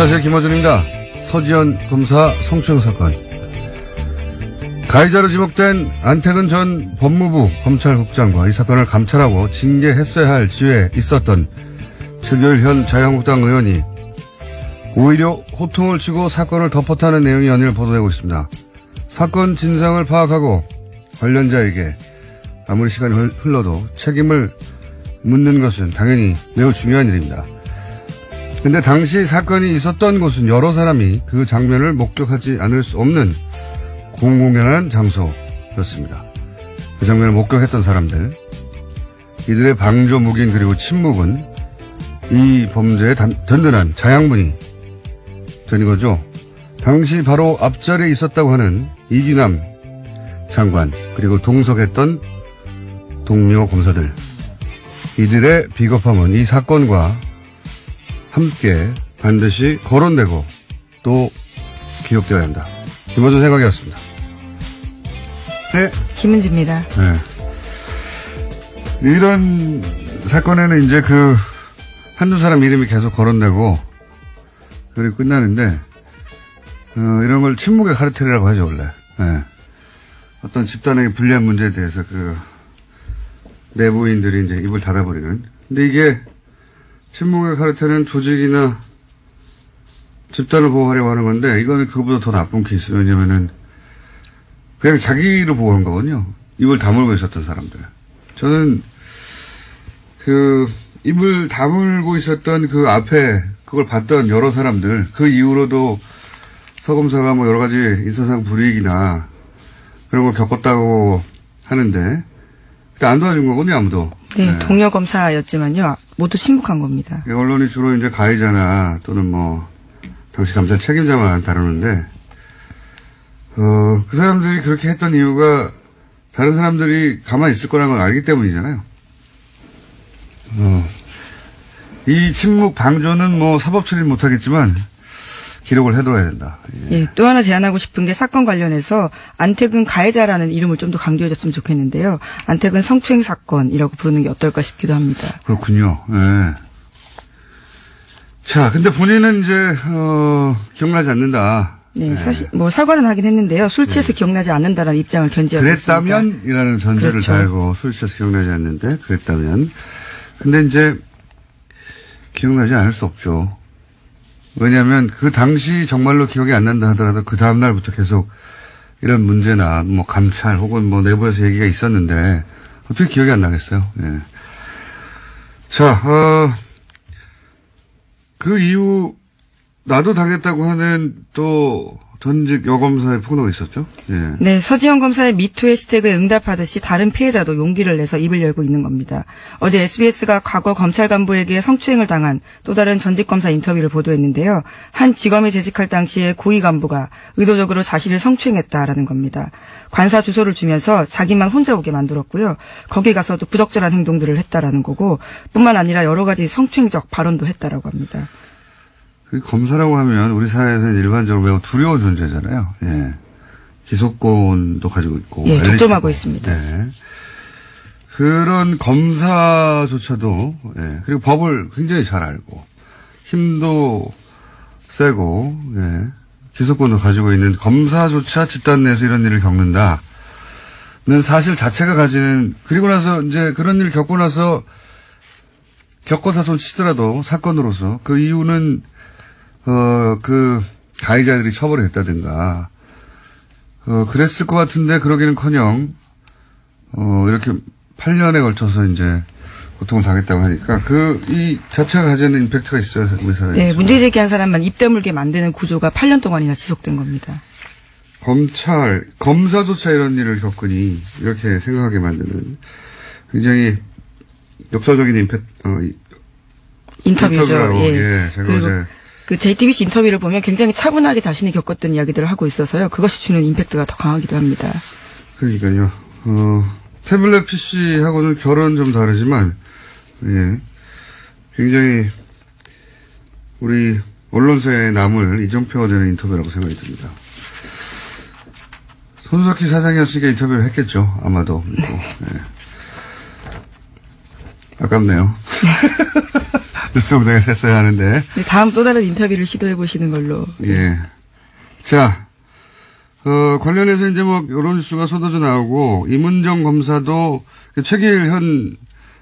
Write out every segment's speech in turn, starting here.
안녕하세요. 김어준입니다. 서지현 검사 성추행 사건. 가해자로 지목된 안태근 전 법무부 검찰국장과 이 사건을 감찰하고 징계했어야 할 지위에 있었던 최규일 현 자유한국당 의원이 오히려 호통을 치고 사건을 덮었다는 내용이 연일 보도되고 있습니다. 사건 진상을 파악하고 관련자에게 아무리 시간이 흘러도 책임을 묻는 것은 당연히 매우 중요한 일입니다. 근데 당시 사건이 있었던 곳은 여러 사람이 그 장면을 목격하지 않을 수 없는 공공연한 장소였습니다. 그 장면을 목격했던 사람들, 이들의 방조무긴 그리고 침묵은 이 범죄의 든든한 자양분이 되는 거죠. 당시 바로 앞자리에 있었다고 하는 이규남 장관 그리고 동석했던 동료 검사들, 이들의 비겁함은 이 사건과 함께 반드시 거론되고 또 기억되어야 한다. 김어준 생각이었습니다. 네. 김은지입니다. 네. 이런 사건에는 이제 한두 사람 이름이 계속 거론되고 그리고 끝나는데, 이런 걸 침묵의 카르텔이라고 하죠, 원래. 네. 어떤 집단에게 불리한 문제에 대해서 내부인들이 이제 입을 닫아버리는. 근데 이게 침묵의 카르텔은 조직이나 집단을 보호하려고 하는 건데, 이거는 그거보다 더 나쁜 케이스. 왜냐면은, 그냥 자기를 보호한 거거든요. 입을 다물고 있었던 사람들. 저는, 입을 다물고 있었던 그 앞에, 그걸 봤던 여러 사람들, 그 이후로도 서검사가 여러 가지 인사상 불이익이나 그런 걸 겪었다고 하는데, 그때 안 도와준 거거든요, 아무도. 네, 동료 검사였지만요, 모두 침묵한 겁니다. 언론이 주로 이제 가해자나 또는 당시 감찰 책임자만 다루는데, 그 사람들이 그렇게 했던 이유가 다른 사람들이 가만히 있을 거라는 걸 알기 때문이잖아요. 이 침묵 방조는 사법 처리를 못하겠지만, 기록을 해둬야 된다. 예, 또 하나 제안하고 싶은 게 사건 관련해서 안태근 가해자라는 이름을 좀 더 강조해줬으면 좋겠는데요. 안태근 성추행 사건이라고 부르는 게 어떨까 싶기도 합니다. 그렇군요. 네. 자, 근데 본인은 이제 기억나지 않는다. 네, 사실 사과는 하긴 했는데요. 술 취해서 기억나지 않는다라는 입장을 견지하고 있습니다. 그랬다면이라는 전제를 그렇죠. 달고 술 취해서 기억나지 않는데 그랬다면. 근데 이제 기억나지 않을 수 없죠. 왜냐하면 그 당시 정말로 기억이 안 난다 하더라도 그 다음 날부터 계속 이런 문제나 감찰 혹은 내부에서 얘기가 있었는데 어떻게 기억이 안 나겠어요. 예. 자, 그 이후 나도 당했다고 하는 또 전직 여검사의 폭로가 있었죠. 예. 네, 서지현 검사의 미투 해시태그에 응답하듯이 다른 피해자도 용기를 내서 입을 열고 있는 겁니다. 어제 SBS가 과거 검찰 간부에게 성추행을 당한 또 다른 전직 검사 인터뷰를 보도했는데요. 한 지검에 재직할 당시에 고위 간부가 의도적으로 자신을 성추행했다라는 겁니다. 관사 주소를 주면서 자기만 혼자 오게 만들었고요. 거기 가서도 부적절한 행동들을 했다라는 거고, 뿐만 아니라 여러 가지 성추행적 발언도 했다라고 합니다. 검사라고 하면 우리 사회에서는 일반적으로 매우 두려운 존재잖아요. 예. 기소권도 가지고 있고. 예, 독점하고 있습니다. 예. 그런 검사조차도, 예. 그리고 법을 굉장히 잘 알고, 힘도 세고, 예. 기소권도 가지고 있는 검사조차 집단 내에서 이런 일을 겪는다는 사실 자체가 가지는, 그리고 나서 이제 그런 일을 겪고 나서 겪어서 손 치더라도 사건으로서 그 이유는 그 가해자들이 처벌이 됐다든가, 그랬을 것 같은데 그러기는커녕 이렇게 8년에 걸쳐서 이제 고통을 당했다고 하니까 이 자체가 가지는 임팩트가 있어요, 우리 사회에. 네, 문제 제기한 사람만 입 다물게 만드는 구조가 8년 동안이나 지속된 겁니다. 검사조차 이런 일을 겪으니 이렇게 생각하게 만드는 굉장히 역사적인 인터뷰죠. 예, 제가 어제 그 JTBC 인터뷰를 보면 굉장히 차분하게 자신이 겪었던 이야기들을 하고 있어서요. 그것이 주는 임팩트가 더 강하기도 합니다. 그러니까요. 태블릿 PC하고는 결은 좀 다르지만, 예. 굉장히 우리 언론사에 남을 이정표가 되는 인터뷰라고 생각이 듭니다. 손석희 사장이었으니까 인터뷰를 했겠죠. 아마도. 예. 아깝네요. 뉴스공장에서 했어야 하는데. 네, 다음 또 다른 인터뷰를 시도해 보시는 걸로. 예. 자, 관련해서 이제 뭐 여러 뉴스가 쏟아져 나오고, 임은정 검사도 최기일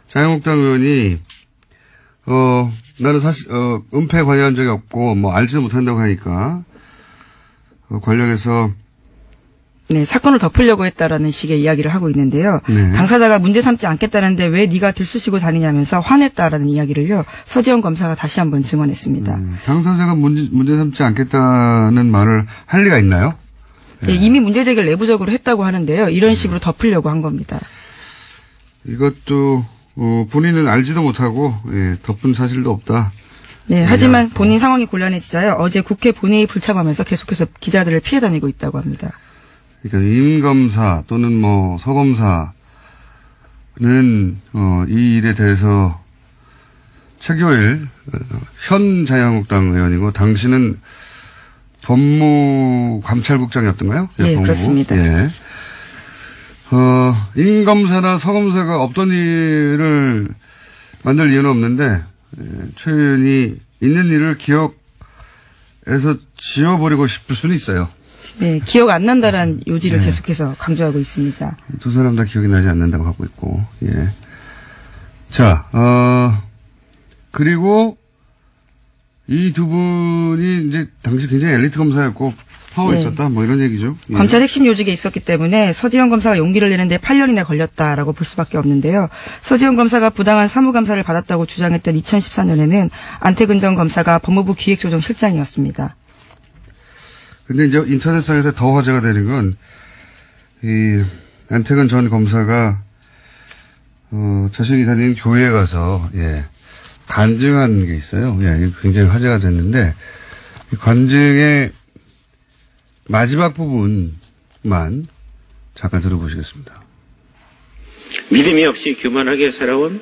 자유한국당 의원이, 나는 사실, 은폐에 관여한 적이 없고, 뭐 알지도 못한다고 하니까, 관련해서 네, 사건을 덮으려고 했다라는 식의 이야기를 하고 있는데요. 네. 당사자가 문제 삼지 않겠다는데 왜 네가 들쑤시고 다니냐면서 화냈다라는 이야기를요. 서지현 검사가 다시 한번 증언했습니다. 당사자가 문제 삼지 않겠다는 말을 할 리가 있나요? 네, 이미 문제 제기를 내부적으로 했다고 하는데요. 이런 식으로 덮으려고 한 겁니다. 이것도 본인은 알지도 못하고 덮은 사실도 없다. 네, 하지만 본인 상황이 곤란해지자요. 어제 국회 본회의 불참하면서 계속해서 기자들을 피해 다니고 있다고 합니다. 그러니까 임 검사 또는 뭐 서 검사는 이 일에 대해서 최교일 현 자유한국당 의원이고 당신은 법무감찰국장이었던가요? 네, 그렇습니다. 예. 임 검사나 서 검사가 없던 일을 만들 이유는 없는데 최 의원이 있는 일을 기억에서 지워버리고 싶을 수는 있어요. 네, 기억 안 난다라는 요지를 계속해서 강조하고 있습니다. 두 사람 다 기억이 나지 않는다고 하고 있고, 예. 자, 그리고 이 두 분이 이제 당시 굉장히 엘리트 검사였고 파워 있었다, 뭐 이런 얘기죠. 예. 검찰 핵심 요직에 있었기 때문에 서지현 검사가 용기를 내는데 8년이나 걸렸다라고 볼 수밖에 없는데요. 서지현 검사가 부당한 사무감사를 받았다고 주장했던 2014년에는 안태근 전 검사가 법무부 기획조정실장이었습니다. 근데 이제 인터넷상에서 더 화제가 되는 건, 이, 안태근 전 검사가, 자신이 다니는 교회에 가서, 간증한 게 있어요. 이게 굉장히 화제가 됐는데, 이 간증의 마지막 부분만 잠깐 들어보시겠습니다. 믿음이 없이 교만하게 살아온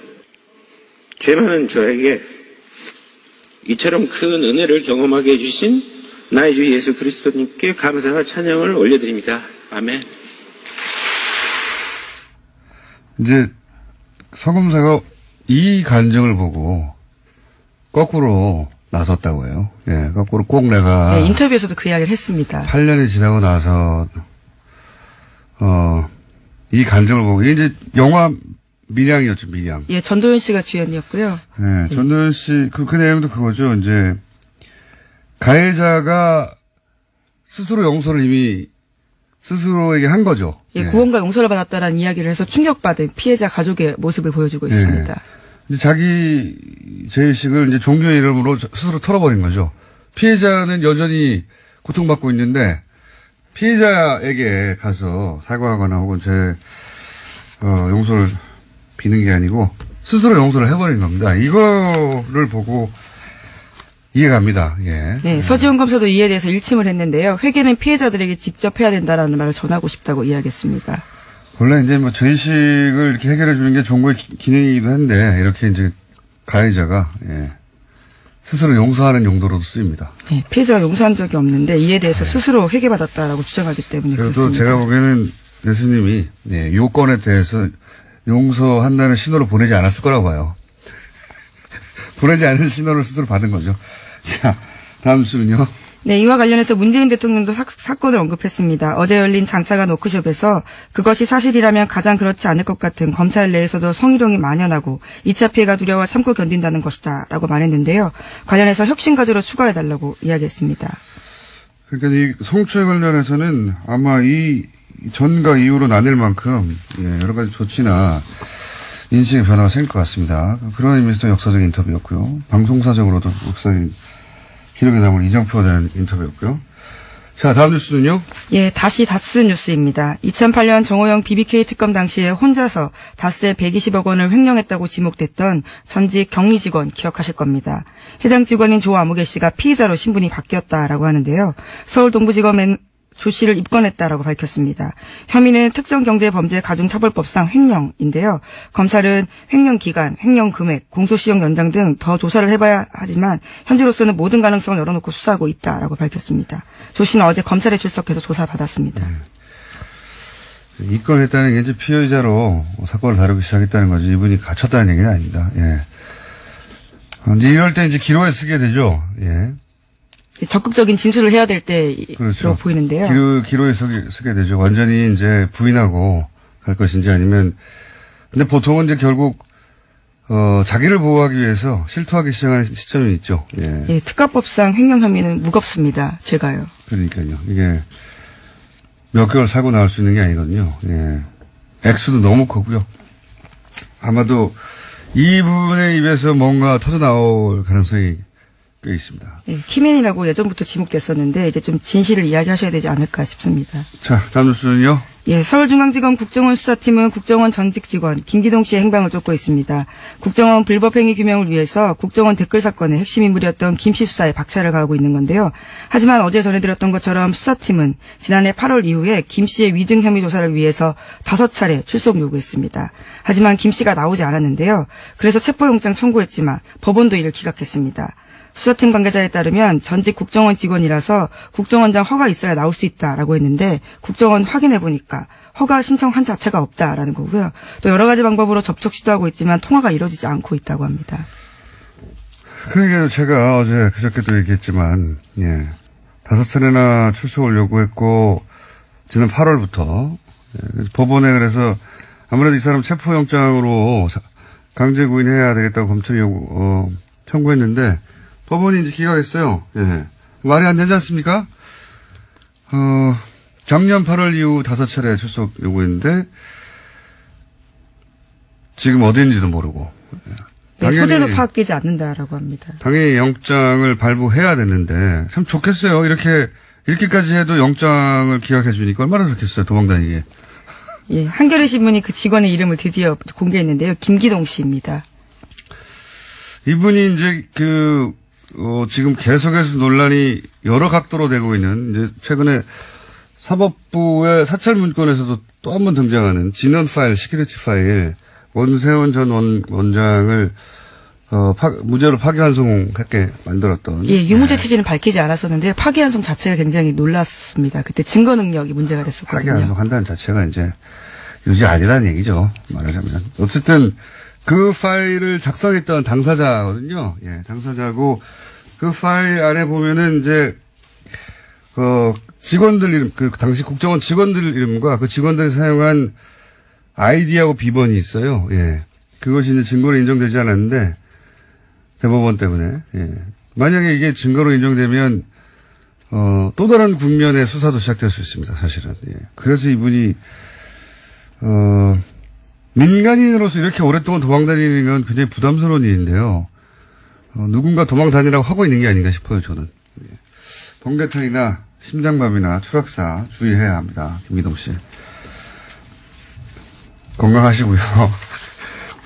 죄 많은 저에게 이처럼 큰 은혜를 경험하게 해주신 나의 주 예수 그리스도님께 감사와 찬양을 올려드립니다. 아멘. 이제 서검사가 이 간증을 보고 거꾸로 나섰다고 해요. 예, 거꾸로 꼭 내가 네, 인터뷰에서도 그 이야기를 했습니다. 8년이 지나고 나서 이 간증을 보고 이게 이제 영화 밀양이었죠, 밀양. 예, 전도연 씨가 주연이었고요. 네, 전도연 씨 그 내용도 그거죠. 이제 가해자가 스스로 용서를 이미 스스로에게 한 거죠. 예, 구원과 용서를 받았다라는 이야기를 해서 충격받은 피해자 가족의 모습을 보여주고 있습니다. 이제 자기 죄의식을 이제 종교의 이름으로 스스로 털어버린 거죠. 피해자는 여전히 고통받고 있는데 피해자에게 가서 사과하거나 혹은 용서를 비는 게 아니고 스스로 용서를 해버린 겁니다. 이거를 보고 이해갑니다. 예. 네, 서지현 검사도 이에 대해서 일침을 했는데요. 회계는 피해자들에게 직접 해야 된다라는 말을 전하고 싶다고 이야기했습니다. 원래 이제 뭐 죄의식을 이렇게 해결해 주는 게 종교의 기능이기도 한데 이렇게 이제 가해자가 스스로 용서하는 용도로도 쓰입니다. 네, 피해자가 용서한 적이 없는데 이에 대해서 스스로 회계받았다라고 주장하기 때문에 그래도 그렇습니다. 제가 보기에는 예수님이 요건에 대해서 용서한다는 신호를 보내지 않았을 거라고 봐요. 보내지 않은 신호를 스스로 받은 거죠. 자, 다음 수는요. 네, 이와 관련해서 문재인 대통령도 사건을 언급했습니다. 어제 열린 장차관 워크숍에서 그것이 사실이라면 가장 그렇지 않을 것 같은 검찰 내에서도 성희롱이 만연하고 2차 피해가 두려워 참고 견딘다는 것이다 라고 말했는데요. 관련해서 혁신과제로 추가해달라고 이야기했습니다. 그러니까 이 성추행 관련해서는 아마 이 전과 이후로 나뉠 만큼 여러 가지 조치나 인식의 변화가 생길 것 같습니다. 그런 의미에서 역사적인 인터뷰였고요. 방송사적으로도 역사적인 기록에 남은 이정표가 되는 인터뷰였고요. 자, 다음 뉴스는요? 예, 다시 다스 뉴스입니다. 2008년 정호영 BBK 특검 당시에 혼자서 다스에 120억 원을 횡령했다고 지목됐던 전직 격리 직원 기억하실 겁니다. 해당 직원인 조아무개 씨가 피의자로 신분이 바뀌었다라고 하는데요. 서울 동부지검은 조 씨를 입건했다라고 밝혔습니다. 혐의는 특정경제범죄가중처벌법상 횡령인데요. 검찰은 횡령 기간, 횡령 금액, 공소시효 연장 등 더 조사를 해봐야 하지만 현재로서는 모든 가능성을 열어놓고 수사하고 있다라고 밝혔습니다. 조 씨는 어제 검찰에 출석해서 조사받았습니다. 입건했다는 게 이제 피의자로 사건을 다루기 시작했다는 거지 이분이 갇혔다는 얘기는 아닙니다. 예. 이제 이럴 때 이제 기로에 쓰게 되죠. 예. 적극적인 진술을 해야 될 때로 그렇죠. 보이는데요. 기로에 쓰게 되죠. 완전히 이제 부인하고 갈 것인지 아니면, 근데 보통은 이제 결국, 자기를 보호하기 위해서 실토하기 시작하는 시점이 있죠. 예. 예, 특가법상 횡령 혐의는 무겁습니다. 제가요. 그러니까요. 이게 몇 개월 살고 나올 수 있는 게 아니거든요. 예. 액수도 너무 크고요. 아마도 이분의 입에서 뭔가 터져 나올 가능성이 꽤 있습니다. 예, 키맨이라고 예전부터 지목됐었는데 이제 좀 진실을 이야기하셔야 되지 않을까 싶습니다. 자, 다음 뉴스는요. 예, 서울중앙지검 국정원 수사팀은 국정원 전직 직원 김기동 씨의 행방을 쫓고 있습니다. 국정원 불법 행위 규명을 위해서 국정원 댓글 사건의 핵심 인물이었던 김 씨 수사에 박차를 가하고 있는 건데요. 하지만 어제 전해드렸던 것처럼 수사팀은 지난해 8월 이후에 김 씨의 위증 혐의 조사를 위해서 5차례 출석 요구했습니다. 하지만 김 씨가 나오지 않았는데요. 그래서 체포영장 청구했지만 법원도 이를 기각했습니다. 수사팀 관계자에 따르면 전직 국정원 직원이라서 국정원장 허가 있어야 나올 수 있다라고 했는데 국정원 확인해보니까 허가 신청한 자체가 없다라는 거고요. 또 여러 가지 방법으로 접촉 시도하고 있지만 통화가 이루어지지 않고 있다고 합니다. 그러니까 제가 어제 그저께도 얘기했지만 5차례나 출석을 요구했고 지난 8월부터 법원에 그래서 아무래도 이 사람 체포영장으로 강제 구인해야 되겠다고 검찰이 청구했는데 법원이 이제 기각했어요. 예. 말이 안 되지 않습니까? 작년 8월 이후 5차례 출석 요구했는데, 지금 어디인지도 모르고. 네, 소재도 파악되지 않는다라고 합니다. 당연히 영장을 발부해야 되는데, 참 좋겠어요. 이렇게까지 해도 영장을 기각해 주니까 얼마나 좋겠어요. 도망다니게. 예, 한겨레 신문이 그 직원의 이름을 드디어 공개했는데요. 김기동 씨입니다. 이분이 이제 지금 계속해서 논란이 여러 각도로 되고 있는, 이제 최근에 사법부의 사찰 문건에서도 또 한 번 등장하는 진원 파일, 시큐리티 파일, 원세훈 전 원장을, 무죄로 파기환송하게 만들었던. 예, 유무죄 취지는 밝히지 않았었는데 파기환송 자체가 굉장히 놀랐습니다. 그때 증거 능력이 문제가 됐었거든요. 파기환송 한다는 자체가 이제 유죄 아니라는 얘기죠. 말하자면. 어쨌든, 그 파일을 작성했던 당사자거든요. 예, 당사자고, 그 파일 안에 보면은 이제, 직원들 이름, 당시 국정원 직원들 이름과 그 직원들이 사용한 아이디하고 비번이 있어요. 예. 그것이 이제 증거로 인정되지 않았는데, 대법원 때문에, 예. 만약에 이게 증거로 인정되면, 또 다른 국면의 수사도 시작될 수 있습니다, 사실은. 예. 그래서 이분이, 민간인으로서 이렇게 오랫동안 도망다니는 건 굉장히 부담스러운 일인데요. 누군가 도망다니라고 하고 있는 게 아닌가 싶어요, 저는. 번개탄이나 심장마비나 추락사 주의해야 합니다. 김기동 씨. 건강하시고요.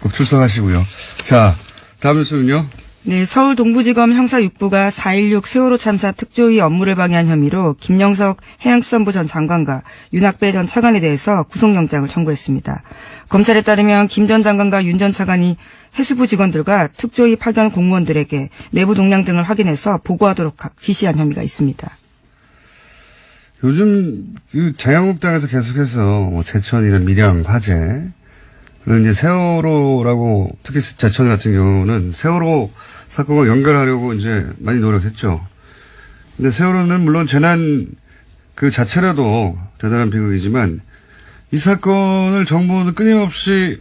꼭 출석하시고요. 자, 다음 뉴스는요. 네, 서울 동부지검 형사 6부가 4.16 세월호 참사 특조위 업무를 방해한 혐의로 김영석 해양수산부 전 장관과 윤학배 전 차관에 대해서 구속영장을 청구했습니다. 검찰에 따르면 김 전 장관과 윤 전 차관이 해수부 직원들과 특조위 파견 공무원들에게 내부 동향 등을 확인해서 보고하도록 지시한 혐의가 있습니다. 요즘 자유한국당에서 계속해서 제천이나 밀양 화재, 그리고 이제 세월호라고, 특히 제천 같은 경우는 세월호 사건과 연결하려고 이제 많이 노력했죠. 근데 세월호는 물론 재난 그 자체라도 대단한 비극이지만 이 사건을 정부는 끊임없이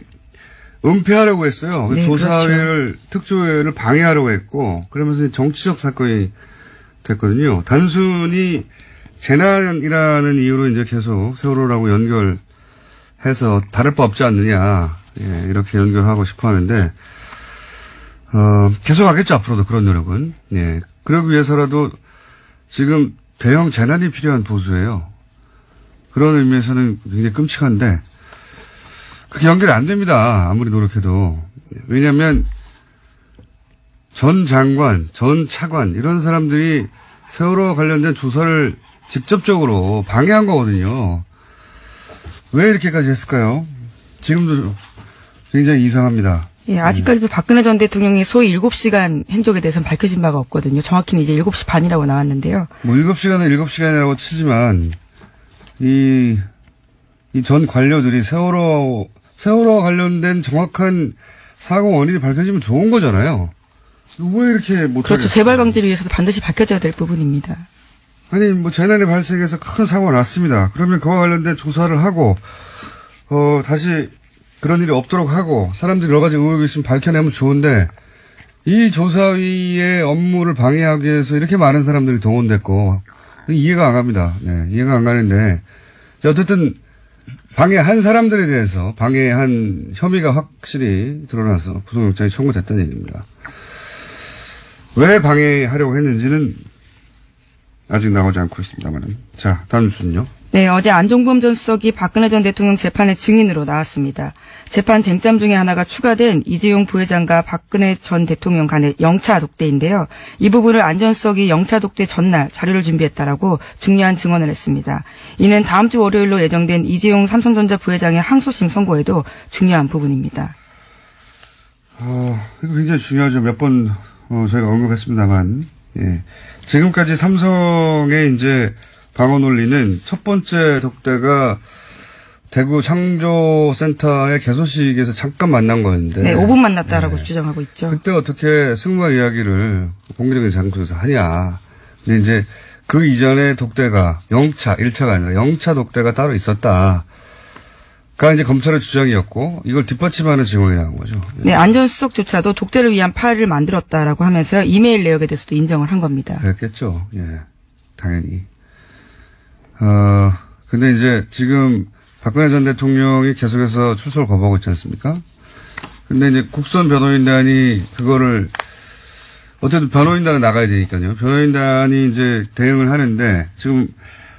은폐하려고 했어요. 네, 조사회를, 그렇죠. 특조회를 방해하려고 했고, 그러면서 정치적 사건이 됐거든요. 단순히 재난이라는 이유로 이제 계속 세월호라고 연결해서 다를 바 없지 않느냐, 예, 이렇게 연결하고 싶어 하는데, 계속 하겠죠, 앞으로도 그런 노력은. 예. 그러기 위해서라도 지금 대형 재난이 필요한 보수예요. 그런 의미에서는 굉장히 끔찍한데, 그게 연결이 안 됩니다. 아무리 노력해도. 왜냐하면 전 장관, 전 차관 이런 사람들이 세월호와 관련된 조사를 직접적으로 방해한 거거든요. 왜 이렇게까지 했을까요? 지금도 굉장히 이상합니다. 예, 아직까지도 박근혜 전 대통령이 소위 7시간 행적에 대해서는 밝혀진 바가 없거든요. 정확히는 이제 7시 반이라고 나왔는데요. 뭐 7시간은 7시간이라고 치지만 이 전 관료들이 세월호와 관련된 정확한 사고 원인이 밝혀지면 좋은 거잖아요. 왜 이렇게 못하겠어요? 그렇죠. 재발 방지를 위해서도 반드시 밝혀져야 될 부분입니다. 아니, 뭐, 재난이 발생해서 큰 사고가 났습니다. 그러면 그와 관련된 조사를 하고, 다시 그런 일이 없도록 하고, 사람들이 여러 가지 의혹이 있으면 밝혀내면 좋은데, 이 조사위의 업무를 방해하기 위해서 이렇게 많은 사람들이 동원됐고, 이해가 안 갑니다. 네, 이해가 안 가는데, 어쨌든, 방해한 사람들에 대해서 방해한 혐의가 확실히 드러나서 구속영장이 청구됐다는 얘기입니다. 왜 방해하려고 했는지는 아직 나오지 않고 있습니다만. 자, 다음 뉴스는요. 네, 어제 안종범 전 수석이 박근혜 전 대통령 재판의 증인으로 나왔습니다. 재판 쟁점 중에 하나가 추가된 이재용 부회장과 박근혜 전 대통령 간의 영차 독대인데요. 이 부분을 안 전 수석이 영차 독대 전날 자료를 준비했다라고 중요한 증언을 했습니다. 이는 다음 주 월요일로 예정된 이재용 삼성전자 부회장의 항소심 선고에도 중요한 부분입니다. 이거 굉장히 중요하죠. 몇 번 저희가 언급했습니다만, 예. 지금까지 삼성의 이제 방어 논리는 첫 번째 독대가 대구 창조센터의 개소식에서 잠깐 만난 거였는데. 네, 5분 만났다라고 주장하고 있죠. 그때 어떻게 승마 이야기를 공개적인 장소에서 하냐. 근데 이제 그 이전에 독대가 1차가 아니라 영차 독대가 따로 있었다. 가 이제 검찰의 주장이었고 이걸 뒷받침하는 증언이 나온 거죠. 네, 안 전 수석조차도 독대를 위한 파일을 만들었다라고 하면서 이메일 내역에 대해서도 인정을 한 겁니다. 그랬겠죠. 예, 당연히. 근데 이제 지금 박근혜 전 대통령이 계속해서 출소를 거부하고 있지 않습니까? 근데 이제 국선 변호인단이 그거를 어쨌든 변호인단은 나가야 되니까요. 변호인단이 이제 대응을 하는데 지금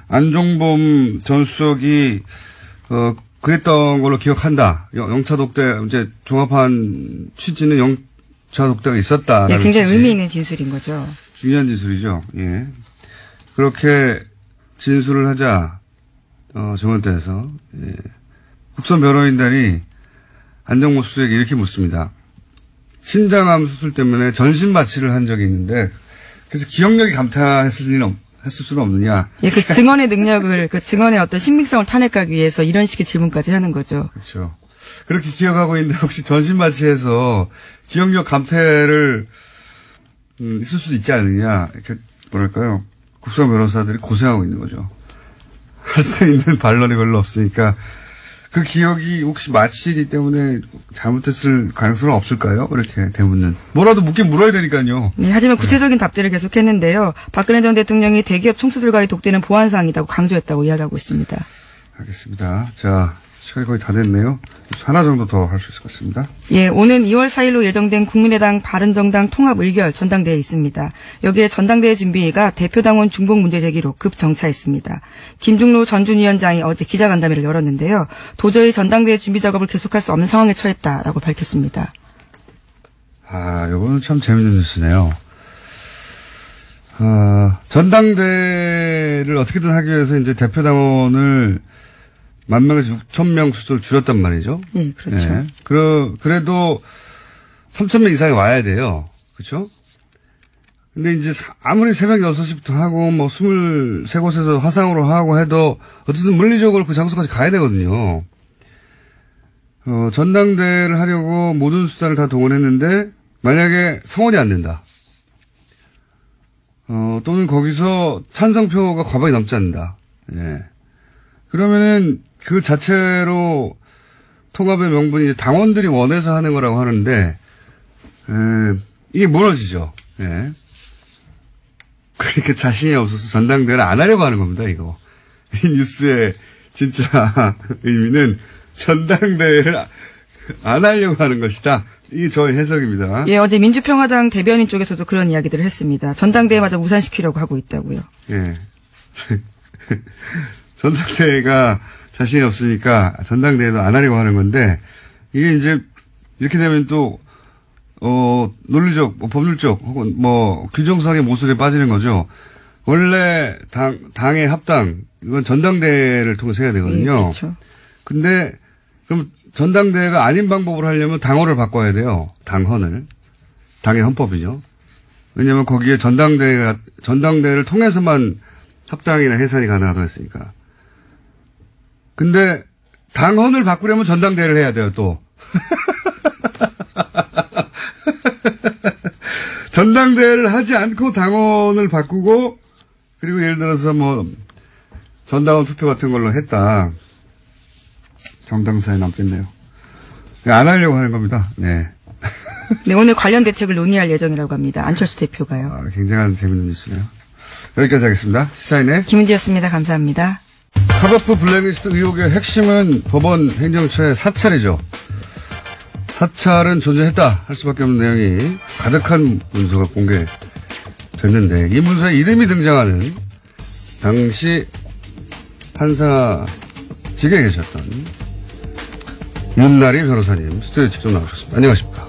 안종범 전 수석이 그랬던 걸로 기억한다. 영차 독대, 이제 종합한 취지는 영차 독대가 있었다. 네, 굉장히 의미 있는 진술인 거죠. 중요한 진술이죠. 예. 그렇게 진술을 하자, 정원대에서, 예. 국선 변호인단이 안정모 수석에게 이렇게 묻습니다. 신장암 수술 때문에 전신 마취를 한 적이 있는데, 그래서 기억력이 했을 수는 없느냐. 예, 그 증언의 능력을, 그 증언의 어떤 신빙성을 탄핵하기 위해서 이런 식의 질문까지 하는 거죠. 그렇죠. 그렇게 기억하고 있는데 혹시 전신 마취해서 기억력 감퇴를 있을 수도 있지 않느냐. 이렇게 뭐랄까요. 국선 변호사들이 고생하고 있는 거죠. 할 수 있는 반론이 별로 없으니까 그 기억이 혹시 마취이기 때문에 잘못했을 가능성은 없을까요? 이렇게 대묻는. 뭐라도 묻긴 물어야 되니까요. 네, 하지만 구체적인 답들을 계속했는데요. 박근혜 전 대통령이 대기업 총수들과의 독대는 보안사항이라고 강조했다고 이야기하고 있습니다. 알겠습니다. 자, 시간이 거의 다 됐네요. 하나 정도 더 할 수 있을 것 같습니다. 예, 오는 2월 4일로 예정된 국민의당 바른정당 통합의결 전당대회에 있습니다. 여기에 전당대회 준비가 대표당원 중복 문제 제기로 급정차했습니다. 김중로 전준위원장이 어제 기자간담회를 열었는데요. 도저히 전당대회 준비 작업을 계속할 수 없는 상황에 처했다라고 밝혔습니다. 이거는 참 재밌는 뉴스네요. 전당대회를 어떻게든 하기 위해서 이제 대표당원을 10,000명에서 6,000명 수준을 줄였단 말이죠. 네, 그렇죠. 네. 그래도 3,000명 이상이 와야 돼요. 그렇죠? 근데 이제 아무리 새벽 6시부터 하고 뭐 23곳에서 화상으로 하고 해도 어쨌든 물리적으로 그 장소까지 가야 되거든요. 전당대회를 하려고 모든 수단을 다 동원했는데 만약에 성원이 안 된다. 또는 거기서 찬성표가 과반이 넘지 않는다. 예. 그러면은 그 자체로 통합의 명분이 당원들이 원해서 하는 거라고 하는데, 이게 무너지죠. 예. 그러니까 자신이 없어서 전당대회를 안 하려고 하는 겁니다, 이거. 이 뉴스의 진짜 의미는 전당대회를 안 하려고 하는 것이다. 이게 저의 해석입니다. 예, 어제 민주평화당 대변인 쪽에서도 그런 이야기들을 했습니다. 전당대회마저 무산시키려고 하고 있다고요. 예. 전당대회가 자신이 없으니까 전당대회도 안 하려고 하는 건데, 이게 이제, 이렇게 되면 또, 논리적, 법률적, 혹은 규정상의 모순에 빠지는 거죠. 원래 당의 합당, 이건 전당대회를 통해서 해야 되거든요. 예, 그렇죠. 근데, 그럼 전당대회가 아닌 방법으로 하려면 당헌을 바꿔야 돼요. 당헌을. 당의 헌법이죠. 왜냐면 거기에 전당대회를 통해서만 합당이나 해산이 가능하다고 했으니까. 근데 당헌을 바꾸려면 전당대회를 해야 돼요, 또. 전당대회를 하지 않고 당원을 바꾸고 그리고 예를 들어서 뭐 전당원 투표 같은 걸로 했다. 정당사에 남겠네요. 안 하려고 하는 겁니다. 네. 네, 오늘 관련 대책을 논의할 예정이라고 합니다. 안철수 대표가요. 아, 굉장한 재밌는 뉴스네요. 여기까지 하겠습니다. 시사인의 김은지였습니다. 감사합니다. 카바프 블랙리스트 의혹의 핵심은 법원 행정처의 사찰이죠. 사찰은 존재했다 할 수밖에 없는 내용이 가득한 문서가 공개됐는데 이 문서에 이름이 등장하는 당시 판사직에 계셨던 윤나리 변호사님 스튜디오에 직접 나오셨습니다. 안녕하십니까?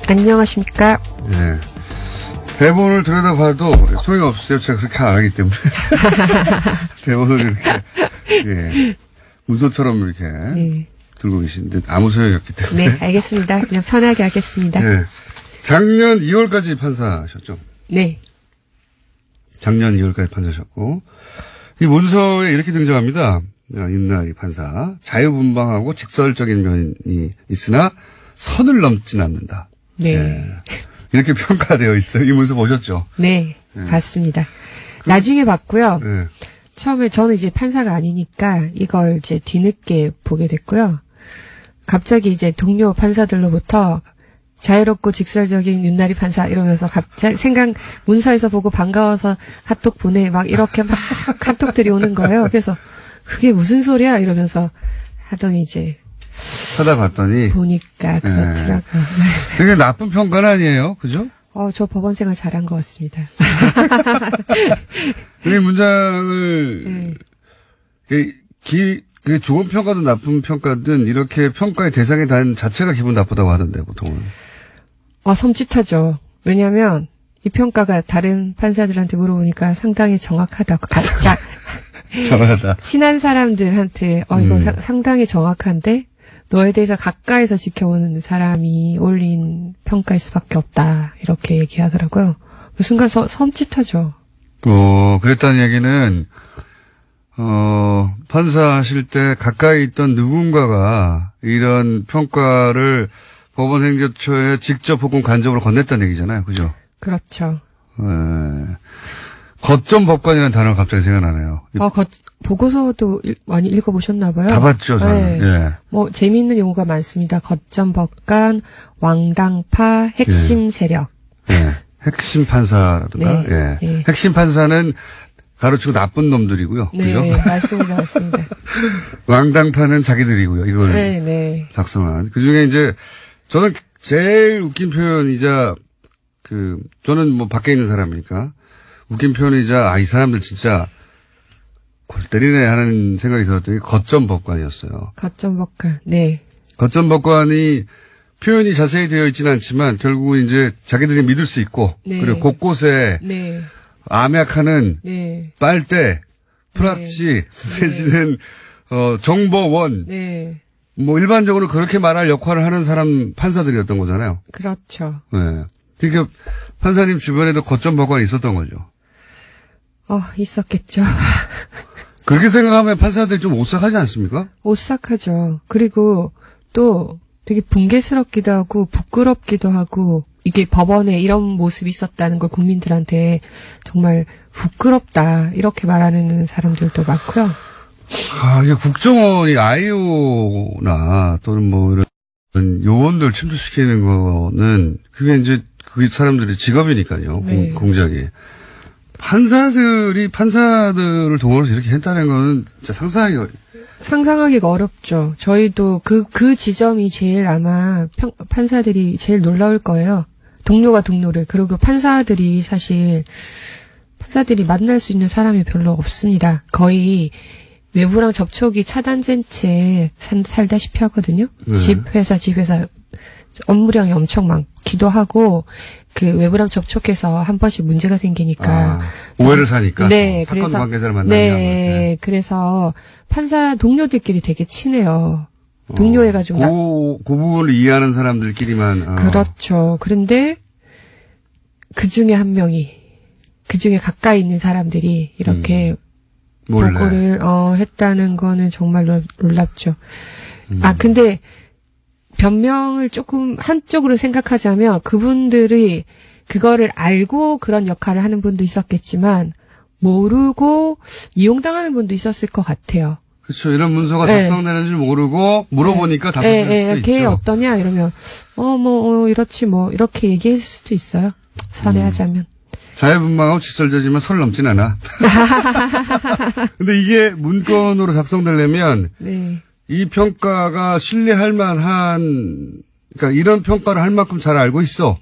안녕하십니까? 네. 대본을 들여다봐도 소용이 없어요. 제가 그렇게 안 하기 때문에. 대본을 이렇게, 예. 문서처럼 이렇게 네. 들고 계시는데 아무 소용이 없기 때문에. 네, 알겠습니다. 그냥 편하게 하겠습니다. 네. 작년 2월까지 판사셨죠? 네. 작년 2월까지 판사셨고. 이 문서에 이렇게 등장합니다. 윤나리 판사. 자유분방하고 직설적인 면이 있으나 선을 넘진 않는다. 네. 네. 이렇게 평가되어 있어요. 이 문서 보셨죠? 네, 네. 봤습니다. 나중에 봤고요. 네. 처음에 저는 이제 판사가 아니니까 이걸 이제 뒤늦게 보게 됐고요. 갑자기 이제 동료 판사들로부터 자유롭고 직설적인 윤나리 판사 이러면서 갑자기 문서에서 보고 반가워서 카톡 보내 막 이렇게 막 카톡들이 오는 거예요. 그래서 그게 무슨 소리야 이러면서 하더니 이제 찾아봤더니 보니까 그렇더라고요. 되게 나쁜 평가는 아니에요. 그죠? 저 법원 생활 잘한 것 같습니다. 이 문장을 그게 좋은 평가든 나쁜 평가든 이렇게 평가의 대상이 단 자체가 기분 나쁘다고 하던데 보통은. 섬찟하죠. 왜냐하면 이 평가가 다른 판사들한테 물어보니까 상당히 정확하다고. 정확하다. 친한 사람들한테 이거 상당히 정확한데 너에 대해서 가까이서 지켜보는 사람이 올린 평가일 수밖에 없다. 이렇게 얘기하더라고요. 그 순간 섬찟하죠. 그랬다는 얘기는 판사하실 때 가까이 있던 누군가가 이런 평가를 법원 행정처에 직접 혹은 간접으로 건넸다는 얘기잖아요. 그죠? 그렇죠. 거점 법관이라는 단어가 갑자기 생각나네요. 보고서도 많이 읽어보셨나 봐요. 다 봤죠, 저는. 네. 예. 재미있는 용어가 많습니다. 거점 법관, 왕당파, 핵심 세력. 예. 핵심 판사라든가. 네. 예. 네. 핵심 판사는 가로치고 나쁜 놈들이고요. 네, 그죠? 맞습니다. 왕당파는 자기들이고요. 이걸 네. 작성한. 그 중에 이제 저는 제일 웃긴 표현이자 저는 뭐 밖에 있는 사람이니까 웃긴 표현이자 이 사람들 진짜 골 때리네 하는 생각이 들었더니 거점 법관이었어요. 거점 법관. 네. 거점 법관이 표현이 자세히 되어 있지는 않지만 결국은 이제 자기들이 믿을 수 있고 네. 그리고 곳곳에 네. 암약하는 네. 빨대, 프락치 내지는 정보원 네. 뭐 일반적으로 그렇게 말할 역할을 하는 사람 판사들이었던 거잖아요. 그렇죠. 네. 그러니까 판사님 주변에도 거점 법관이 있었던 거죠. 있었겠죠. 그렇게 생각하면 판사들이 좀 오싹하지 않습니까? 오싹하죠. 그리고 또 되게 붕괴스럽기도 하고 부끄럽기도 하고 이게 법원에 이런 모습이 있었다는 걸 국민들한테 정말 부끄럽다 이렇게 말하는 사람들도 많고요. 이게 국정원이 아이오나 또는 뭐 이런 요원들 침투시키는 거는 그게 이제 그 사람들의 직업이니까요. 네. 공작이. 판사들을 동원해서 이렇게 했다는 거는 진짜 상상하기가 어렵죠. 저희도 그 지점이 제일 아마 판사들이 제일 놀라울 거예요. 동료가 동료를. 그리고 판사들이 만날 수 있는 사람이 별로 없습니다. 거의 외부랑 접촉이 차단된 채 살다시피 하거든요. 네. 집회사 업무량이 엄청 많기도 하고 그 외부랑 접촉해서 한 번씩 문제가 생기니까 오해를 사니까 네, 사건 그래서 관계자를 만나면 네, 그래서 판사 동료들끼리 되게 친해요. 동료해가지고 그 부분을 이해하는 사람들끼리만 그렇죠. 그런데 그 중에 한 명이 그 중에 가까이 있는 사람들이 이렇게 보고를 했다는 거는 정말 놀랍죠. 근데 변명을 조금 한쪽으로 생각하자면 그분들이 그거를 알고 그런 역할을 하는 분도 있었겠지만 모르고 이용당하는 분도 있었을 것 같아요. 그렇죠. 이런 문서가 네. 작성되는 줄 모르고 물어보니까 답변할 수도 걔 있죠. 어떠냐 이러면 이렇지 뭐 이렇게 얘기할 수도 있어요. 선회하자면. 자유분방하고 직설적이지만 선을 넘진 않아. 근데 이게 문건으로 작성되려면 네. 이 평가가 신뢰할 만한, 그러니까 이런 평가를 할 만큼 잘 알고 있어.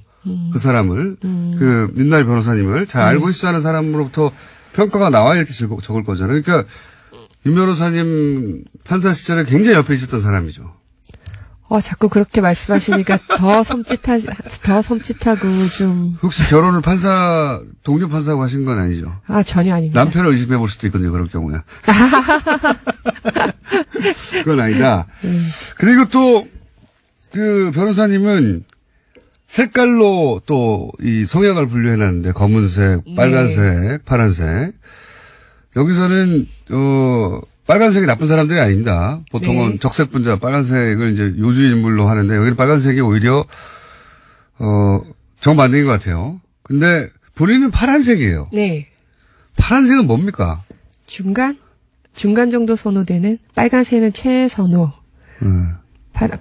그 사람을, 그 윤나리 변호사님을 잘 알고 있어 하는 사람으로부터 평가가 나와야 이렇게 적을 거잖아요. 그러니까 윤 변호사님 판사 시절에 굉장히 옆에 있었던 사람이죠. 자꾸 그렇게 말씀하시니까 더 섬찟하고 좀. 혹시 결혼을 동료 판사하고 하신 건 아니죠? 전혀 아닙니다. 남편을 의심해 볼 수도 있거든요, 그럴 경우에. 그건 아니다. 그리고 또, 그 변호사님은 색깔로 또 이 성향을 분류해놨는데, 검은색, 빨간색, 파란색. 여기서는, 빨간색이 나쁜 사람들이 아닙니다. 보통은 적색 분자, 빨간색을 이제 요주 인물로 하는데, 여기는 빨간색이 오히려, 정반대인 것 같아요. 근데 본인은 파란색이에요. 네. 파란색은 뭡니까? 중간 정도 선호되는, 빨간색은 최선호,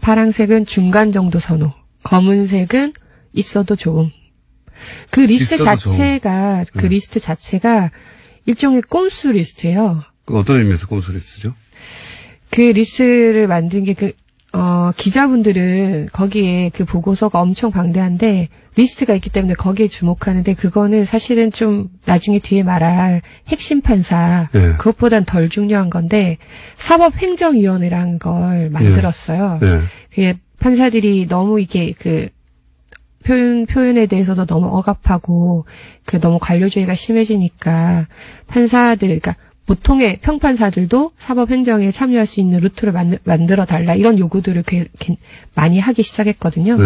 파란색은 중간 정도 선호, 검은색은 있어도 좋음. 그 리스트 자체가, 리스트 자체가 일종의 꼼수 리스트예요. 어떤 의미에서 꼼수 리스트죠? 그 리스트를 만든 게 기자분들은 거기에 그 보고서가 엄청 방대한데 리스트가 있기 때문에 거기에 주목하는데 그거는 사실은 좀 나중에 뒤에 말할 핵심 판사 그것보단 덜 중요한 건데 사법행정위원회라는 걸 만들었어요. 그게 판사들이 너무 이게 그 표현에 대해서도 너무 억압하고 너무 관료주의가 심해지니까 판사들 그러니까 보통의 평판사들도 사법행정에 참여할 수 있는 루트를 만들어 달라 이런 요구들을 많이 하기 시작했거든요.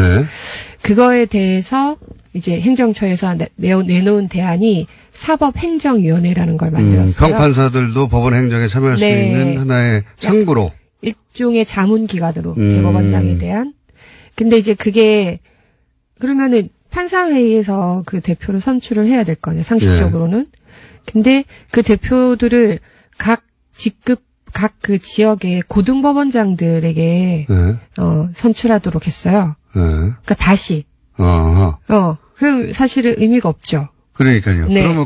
그거에 대해서 이제 행정처에서 내놓은 대안이 사법행정위원회라는 걸 만들었어요. 평판사들도 법원 행정에 참여할 수 있는 하나의 창구로. 일종의 자문기관으로 대법원장에 대한. 근데 이제 그게 그러면은 판사회의에서 그 대표를 선출을 해야 될 거냐 상식적으로는. 근데 그 대표들을 각 그 지역의 고등법원장들에게 선출하도록 했어요. 그러니까 다시. 그럼 사실은 의미가 없죠. 그러니까요. 그러면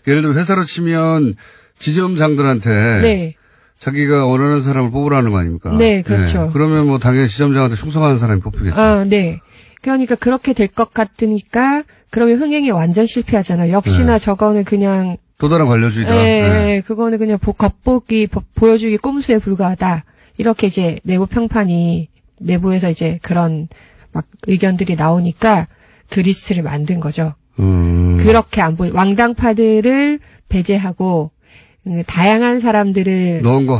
예를 들어 회사로 치면 지점장들한테 자기가 원하는 사람을 뽑으라는 거 아닙니까? 네, 그렇죠. 그러면 뭐 당연히 지점장한테 충성하는 사람이 뽑히겠죠. 네. 그러니까 그렇게 될 것 같으니까 그러면 흥행이 완전 실패하잖아요. 역시나 저거는 그냥 또 다른 관료주의다. 그거는 그냥 보여주기 꼼수에 불과하다. 이렇게 이제 내부에서 이제 그런 막 의견들이 나오니까 그 리스트를 만든 거죠. 그렇게 왕당파들을 배제하고 다양한 사람들을 넣은 것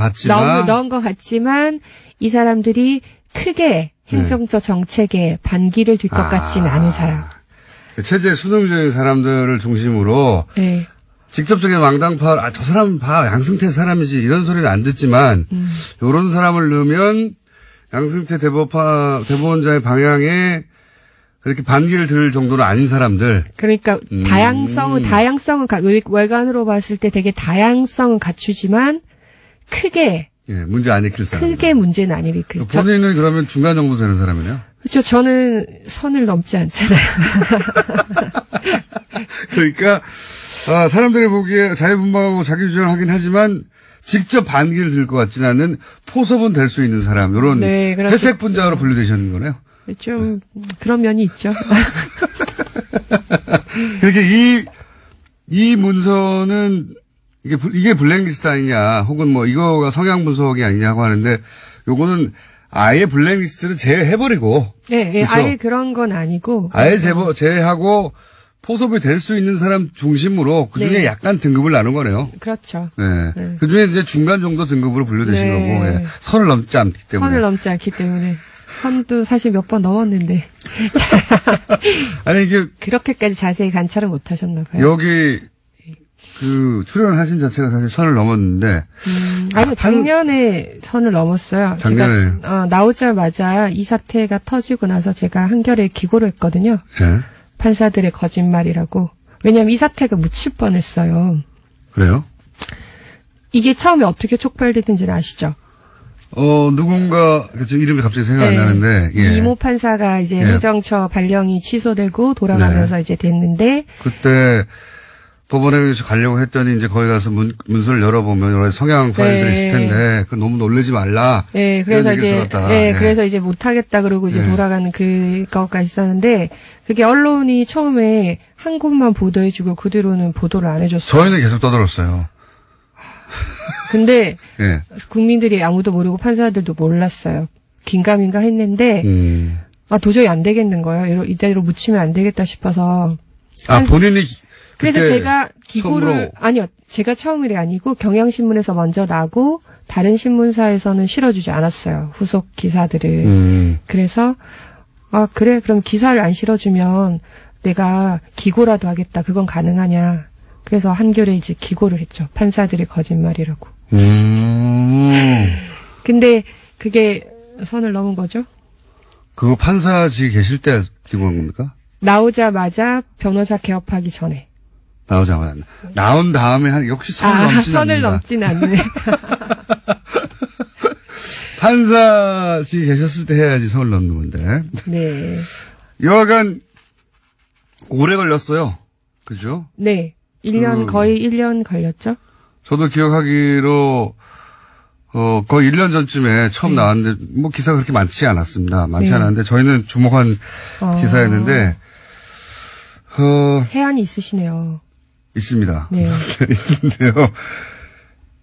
같지만 이 사람들이 크게 행정적 정책에 반기를 들 것 같지는 않은 사람. 체제 수능적인 사람들을 중심으로 직접적인 왕당파, 저 사람은 양승태 사람이지 이런 소리는 안 듣지만 이런 사람을 넣으면 양승태 대법원장의 방향에 그렇게 반기를 들 정도는 아닌 사람들. 그러니까 다양성은 외관으로 봤을 때 되게 다양성은 갖추지만 크게 문제 안 일으킬 사람. 크게 문제는 안 일으킬. 본인은 그러면 중간 정도 되는 사람이네요. 그렇죠. 저는 선을 넘지 않잖아요. 그러니까 사람들이 보기에 자유분방하고 자기주장을 하긴 하지만 직접 반기를 들 것 같지는 않은 포섭은 될 수 있는 사람. 이런 회색 분자로 분류되시는 거네요. 좀 그런 면이 있죠. 그렇게 이 문서는 이게 블랙리스트 아니냐, 혹은 뭐 이거가 성향 분석이 아니냐고 하는데, 요거는 아예 블랙리스트를 제외해버리고. 그렇죠? 아예 그런 건 아니고. 아예 제외하고 포섭이 될 수 있는 사람 중심으로 그 중에 약간 등급을 나눈 거네요. 그렇죠. 그 중에 이제 중간 정도 등급으로 분류되신 거고, 선을 넘지 않기 때문에. 선을 넘지 않기 때문에. 선도 사실 몇 번 넘었는데. 아니, 이게. 그렇게까지 자세히 관찰을 못 하셨나 봐요. 여기, 출연하신 자체가 사실 선을 넘었는데. 아니요, 작년에 선을 넘었어요. 작년에. 제가, 나오자마자 이 사태가 터지고 나서 제가 한겨레에 기고를 했거든요. 판사들의 거짓말이라고. 왜냐하면 이 사태가 묻힐 뻔했어요. 그래요? 이게 처음에 어떻게 촉발됐는지는 아시죠? 누군가, 지금 이름이 갑자기 생각이 안 나는데, 예. 이모 판사가 이제 예. 행정처 발령이 취소되고 돌아가면서 이제 됐는데, 그때 법원에 가려고 했더니 이제 거기 가서 문서를 열어보면 여러 가지 성향 파일들이 있을 텐데, 그 너무 놀라지 말라. 네, 그래서 이제, 들었다. 네, 그래서 이제 못하겠다 그러고 이제 돌아가는 그거가 있었는데, 그게 언론이 처음에 한 곳만 보도해주고 그 뒤로는 보도를 안 해줬어요. 저희는 계속 떠들었어요. 근데 예. 국민들이 아무도 모르고 판사들도 몰랐어요. 긴가민가 했는데 도저히 안 되겠는 거예요. 이대로 묻히면 안 되겠다 싶어서. 본인이 그래서 제가 기고를 처음으로. 아니요. 제가 처음이 아니고 경향신문에서 먼저 나고 다른 신문사에서는 실어주지 않았어요. 후속 기사들을. 그래서 그래 그럼 기사를 안 실어주면 내가 기고라도 하겠다. 그건 가능하냐. 그래서 한겨레 이제 기고를 했죠. 판사들의 거짓말이라고. 근데 그게 선을 넘은 거죠? 그거 판사직에 계실 때 기고한 겁니까? 나오자마자 변호사 개업하기 전에. 나오자마자. 나온 다음에 역시 선을 넘지는 선을 않는다. 넘지는 않네. 판사직에 계셨을 때 해야지 선을 넘는 건데. 네. 여하간 오래 걸렸어요. 그죠? 네. 1년, 거의 1년 걸렸죠? 저도 기억하기로, 거의 1년 전쯤에 처음 나왔는데, 기사가 그렇게 많지 않았습니다. 많지 않았는데, 저희는 주목한 기사였는데, 해안이 있으시네요. 있습니다. 네. 있는데요.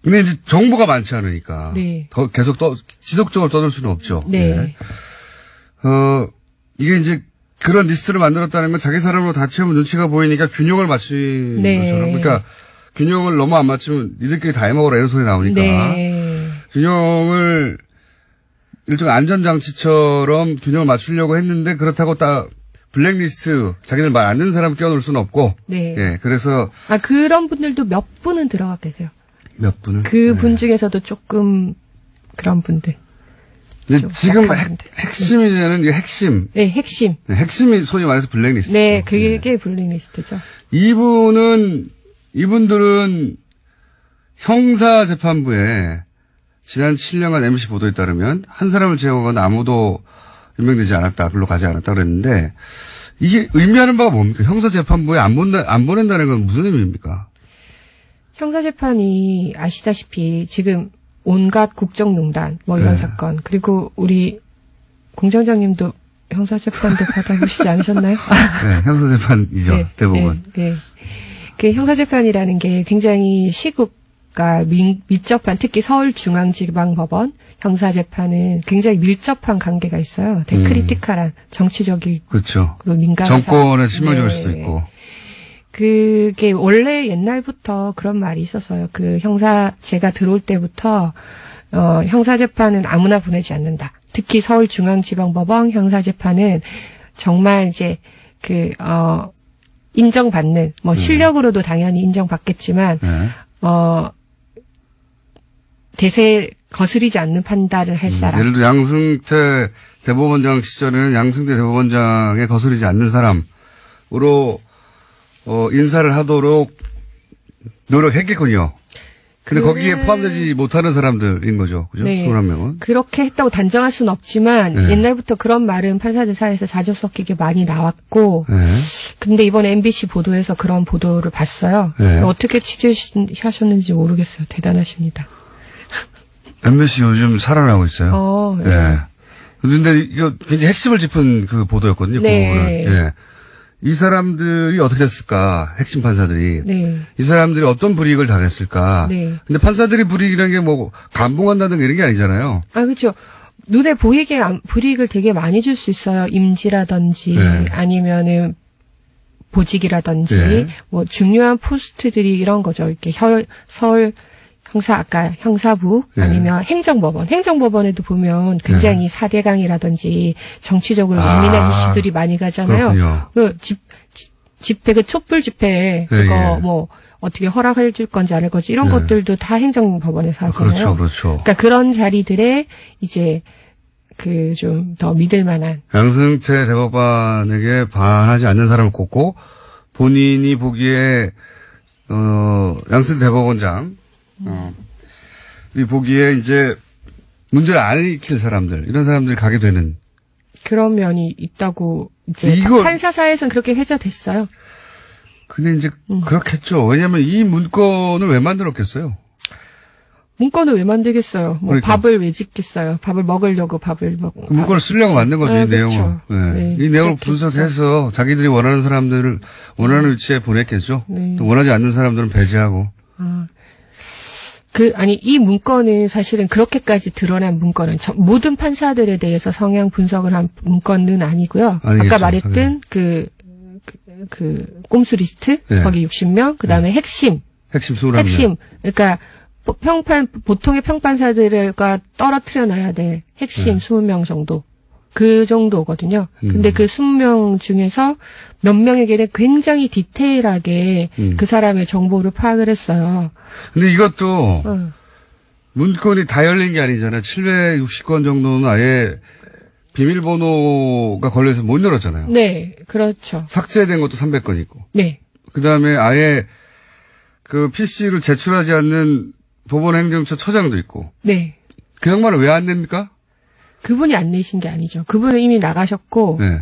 근데 이제 정보가 많지 않으니까, 네. 더 계속 지속적으로 떠들 수는 없죠. 네. 네. 이게 이제, 그런 리스트를 만들었다는 건 자기 사람으로 다 채우면 눈치가 보이니까 균형을 맞춘 것처럼. 그러니까 균형을 너무 안 맞추면 니들끼리 다 해먹으라 이런 소리 나오니까. 네. 균형을 일종의 안전장치처럼 균형을 맞추려고 했는데 그렇다고 딱 블랙리스트 자기들 말 안 듣는 사람 끼워놓을 수는 없고. 네. 예, 그래서. 그런 분들도 몇 분은 들어가 계세요. 몇 분은? 그 분 중에서도 조금 그런 분들. 지금 핵심이냐는 이게 핵심. 네, 핵심. 네, 핵심이 소위 말해서 블랙리스트. 네, 그게 블랙리스트죠. 이분들은 형사재판부에 지난 7년간 MBC 보도에 따르면 한 사람을 제거하거나 아무도 임명되지 않았다, 별로 가지 않았다 그랬는데 이게 의미하는 바가 뭡니까? 형사재판부에 안 보낸다는 건 무슨 의미입니까? 형사재판이 아시다시피 지금 온갖 국정농단, 이런 사건. 그리고 우리 공장장님도 형사재판도 받아보시지 않으셨나요? 네, 형사재판이죠, 네, 대부분. 네. 그 형사재판이라는 게 굉장히 시국과 밀접한, 특히 서울중앙지방법원 형사재판은 굉장히 밀접한 관계가 있어요. 되게 크리티컬한 정치적이고 그렇죠. 민감한 정권에 치명적일 수도 있고. 그게 원래 옛날부터 그런 말이 있었어요. 제가 들어올 때부터, 형사재판은 아무나 보내지 않는다. 특히 서울중앙지방법원 형사재판은 정말 이제, 인정받는, 실력으로도 당연히 인정받겠지만, 대세 거스리지 않는 판단을 할 사람. 예를 들어 양승태 대법원장 시절에는 양승태 대법원장에 거스리지 않는 사람으로, 인사를 하도록 노력했겠군요. 근데 거기에 포함되지 못하는 사람들인 거죠. 그죠? 네. 21명은. 그렇게 했다고 단정할 수는 없지만, 옛날부터 그런 말은 판사들 사이에서 자주 섞이게 많이 나왔고, 근데 이번에 MBC 보도에서 그런 보도를 봤어요. 어떻게 취재하셨는지 모르겠어요. 대단하십니다. MBC 요즘 살아나고 있어요. 근데 이거 굉장히 핵심을 짚은 그 보도였거든요. 네. 이 사람들이 어떻게 됐을까? 핵심 판사들이. 네. 이 사람들이 어떤 불이익을 당했을까? 네. 근데 판사들이 불이익이라는 게 감봉한다든가 이런 게 아니잖아요. 그렇죠. 눈에 보이게 불이익을 되게 많이 줄 수 있어요. 임지라든지 아니면은 보직이라든지 중요한 포스트들이 이런 거죠. 이렇게 서울 형사부 아니면 행정법원에도 보면 굉장히 4대강이라든지 정치적으로 예민한 이슈들이 많이 가잖아요. 집회, 촛불 집회, 어떻게 허락해 줄 건지 안 할 건지 이런 것들도 다 행정법원에서 하잖아요. 그렇죠. 그러니까 그런 자리들에 이제 좀 더 믿을 만한. 양승태 대법관에게 반하지 않는 사람을 꼽고 본인이 보기에 양승태 대법원장 이 보기에 이제 문제를 안 일으킬 사람들 이런 사람들이 가게 되는 그런 면이 있다고 이제 판사사에서는 그렇게 회자됐어요. 근데 이제 그렇겠죠. 왜냐하면 이 문건을 왜 만들었겠어요? 문건을 왜 만들겠어요? 뭐 그러니까. 밥을 왜 짓겠어요? 밥을 먹으려고 밥을 먹고. 그 문건을 쓰려고 만든 거죠, 이 내용을. 그렇죠. 네. 이 내용을 분석해서 자기들이 원하는 사람들을 원하는 위치에 보냈겠죠. 네. 또 원하지 않는 사람들은 배제하고. 이 문건은 사실은 그렇게까지 드러난 문건은 모든 판사들에 대해서 성향 분석을 한 문건은 아니고요. 아니겠죠, 아까 말했던 꼼수 리스트, 네. 거기 60명, 그 다음에 핵심. 핵심 21명. 핵심. 그러니까, 보통의 평판사들과 떨어뜨려 놔야 될 핵심 20명 정도. 그 정도거든요. 근데 그 20명 중에서 몇 명에게는 굉장히 디테일하게 그 사람의 정보를 파악을 했어요. 근데 이것도 문건이 다 열린 게 아니잖아요. 760건 정도는 아예 비밀번호가 걸려서 못 열었잖아요. 네, 그렇죠. 삭제된 것도 300건 있고. 네. 그 다음에 아예 그 PC를 제출하지 않는 법원행정처 처장도 있고. 네. 그 양반은 왜 안 냅니까? 그분이 안 내신 게 아니죠. 그분은 이미 나가셨고, 네.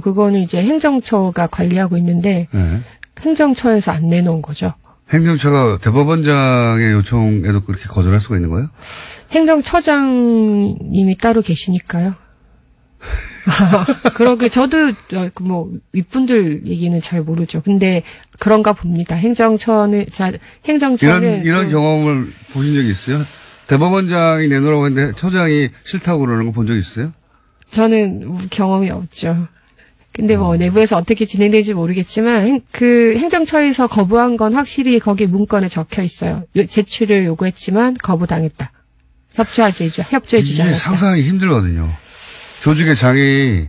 그거는 이제 행정처가 관리하고 있는데, 네. 행정처에서 안 내놓은 거죠. 행정처가 대법원장의 요청에도 그렇게 거절할 수가 있는 거예요? 행정처장님이 따로 계시니까요. 그러게 저도 윗분들 얘기는 잘 모르죠. 근데 그런가 봅니다. 행정처는 이런 경험을 보신 적이 있어요? 대법원장이 내놓으라고 했는데 처장이 싫다고 그러는 거 본 적 있어요? 저는 경험이 없죠. 근데 내부에서 어떻게 진행될지 모르겠지만 그 행정처에서 거부한 건 확실히 거기 문건에 적혀 있어요. 제출을 요구했지만 거부당했다. 협조해주지 이게 않았다. 상상하기 힘들거든요. 조직의 장이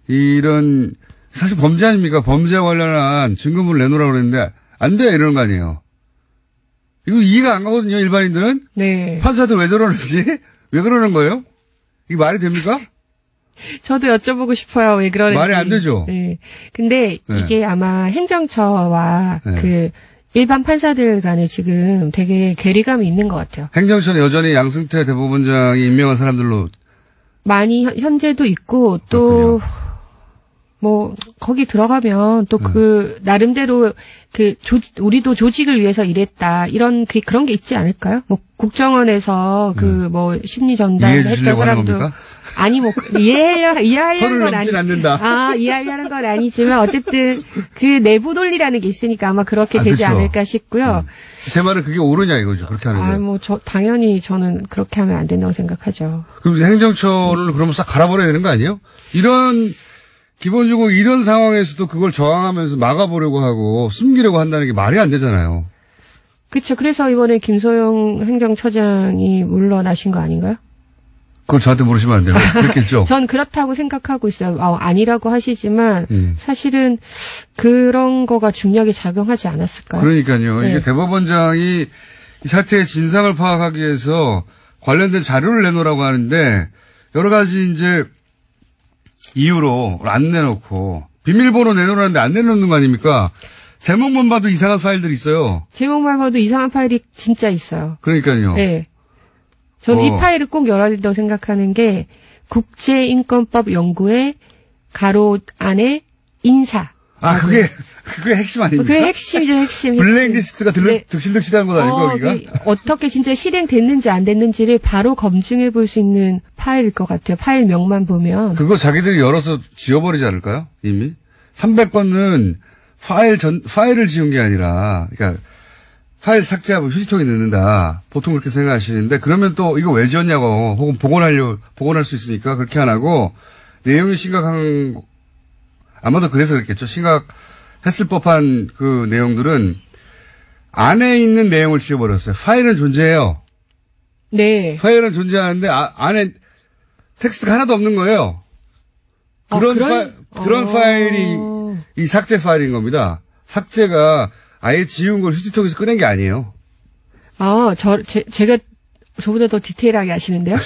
이런 사실 범죄 아닙니까? 범죄와 관련한 증거물을 내놓으라고 그랬는데 안 돼 이러는 거 아니에요. 이거 이해가 안 가거든요. 일반인들은. 네. 판사들 왜 저러는지 왜 그러는 거예요? 이게 말이 됩니까? 저도 여쭤보고 싶어요. 왜 그러는지. 말이 안 되죠. 네. 근데 네. 이게 아마 행정처와 네. 일반 판사들 간에 지금 되게 괴리감이 있는 것 같아요. 행정처는 여전히 양승태 대법원장이 임명한 사람들로 많이 현재도 있고 또 거기 들어가면 또 나름대로 우리도 조직을 위해서 일했다 이런 그런 게 있지 않을까요? 국정원에서 심리 전달 했던 사람도 아니 이해하려는 건 않는다. 이해하려는 건 아니지만 어쨌든 그 내부 논리라는 게 있으니까 아마 그렇게 되지 그렇죠. 않을까 싶고요. 제 말은 그게 옳으냐 이거죠. 그렇게 하는 게. 당연히 저는 그렇게 하면 안 된다고 생각하죠. 그럼 행정처를 그러면 싹 갈아버려야 되는 거 아니에요? 기본적으로 이런 상황에서도 그걸 저항하면서 막아보려고 하고 숨기려고 한다는 게 말이 안 되잖아요. 그렇죠. 그래서 이번에 김소영 행정처장이 물러나신 거 아닌가요? 그걸 저한테 물으시면 안 돼요. 그렇겠죠. 전 그렇다고 생각하고 있어요. 아니라고 하시지만 사실은 그런 거가 중요하게 작용하지 않았을까요? 그러니까요. 네. 이게 대법원장이 이 사태의 진상을 파악하기 위해서 관련된 자료를 내놓으라고 하는데 여러 가지 이제 이유로 안 내놓고 비밀번호 내놓으라는데 안 내놓는 거 아닙니까? 제목만 봐도 이상한 파일들이 있어요. 제목만 봐도 이상한 파일이 진짜 있어요. 그러니까요. 네. 저는 이 파일을 꼭 열어야 된다고 생각하는 게 국제인권법 연구의 가로 안에 인사. 그게 핵심 아닙니까? 그게 핵심이죠, 핵심. 블랙리스트가 득실득실한 건 아니고, 거기가? 어떻게 진짜 실행됐는지 안 됐는지를 바로 검증해 볼 수 있는 파일일 것 같아요. 파일명만 보면. 그거 자기들이 열어서 지워버리지 않을까요? 이미? 300건은 파일을 지운 게 아니라, 그러니까, 파일 삭제하고 휴지통에 넣는다. 보통 그렇게 생각하시는데, 그러면 또 이거 왜 지웠냐고, 혹은 복원할 수 있으니까 그렇게 안 하고, 내용이 심각한, 아마도 그래서 그랬겠죠. 심각했을 법한 그 내용들은 안에 있는 내용을 지워버렸어요. 파일은 존재해요. 네. 파일은 존재하는데 안에 텍스트가 하나도 없는 거예요. 그런 파일이 이 삭제 파일인 겁니다. 삭제가 아예 지운 걸 휴지통에서 꺼낸 게 아니에요. 제가 저보다 더 디테일하게 아시는데요?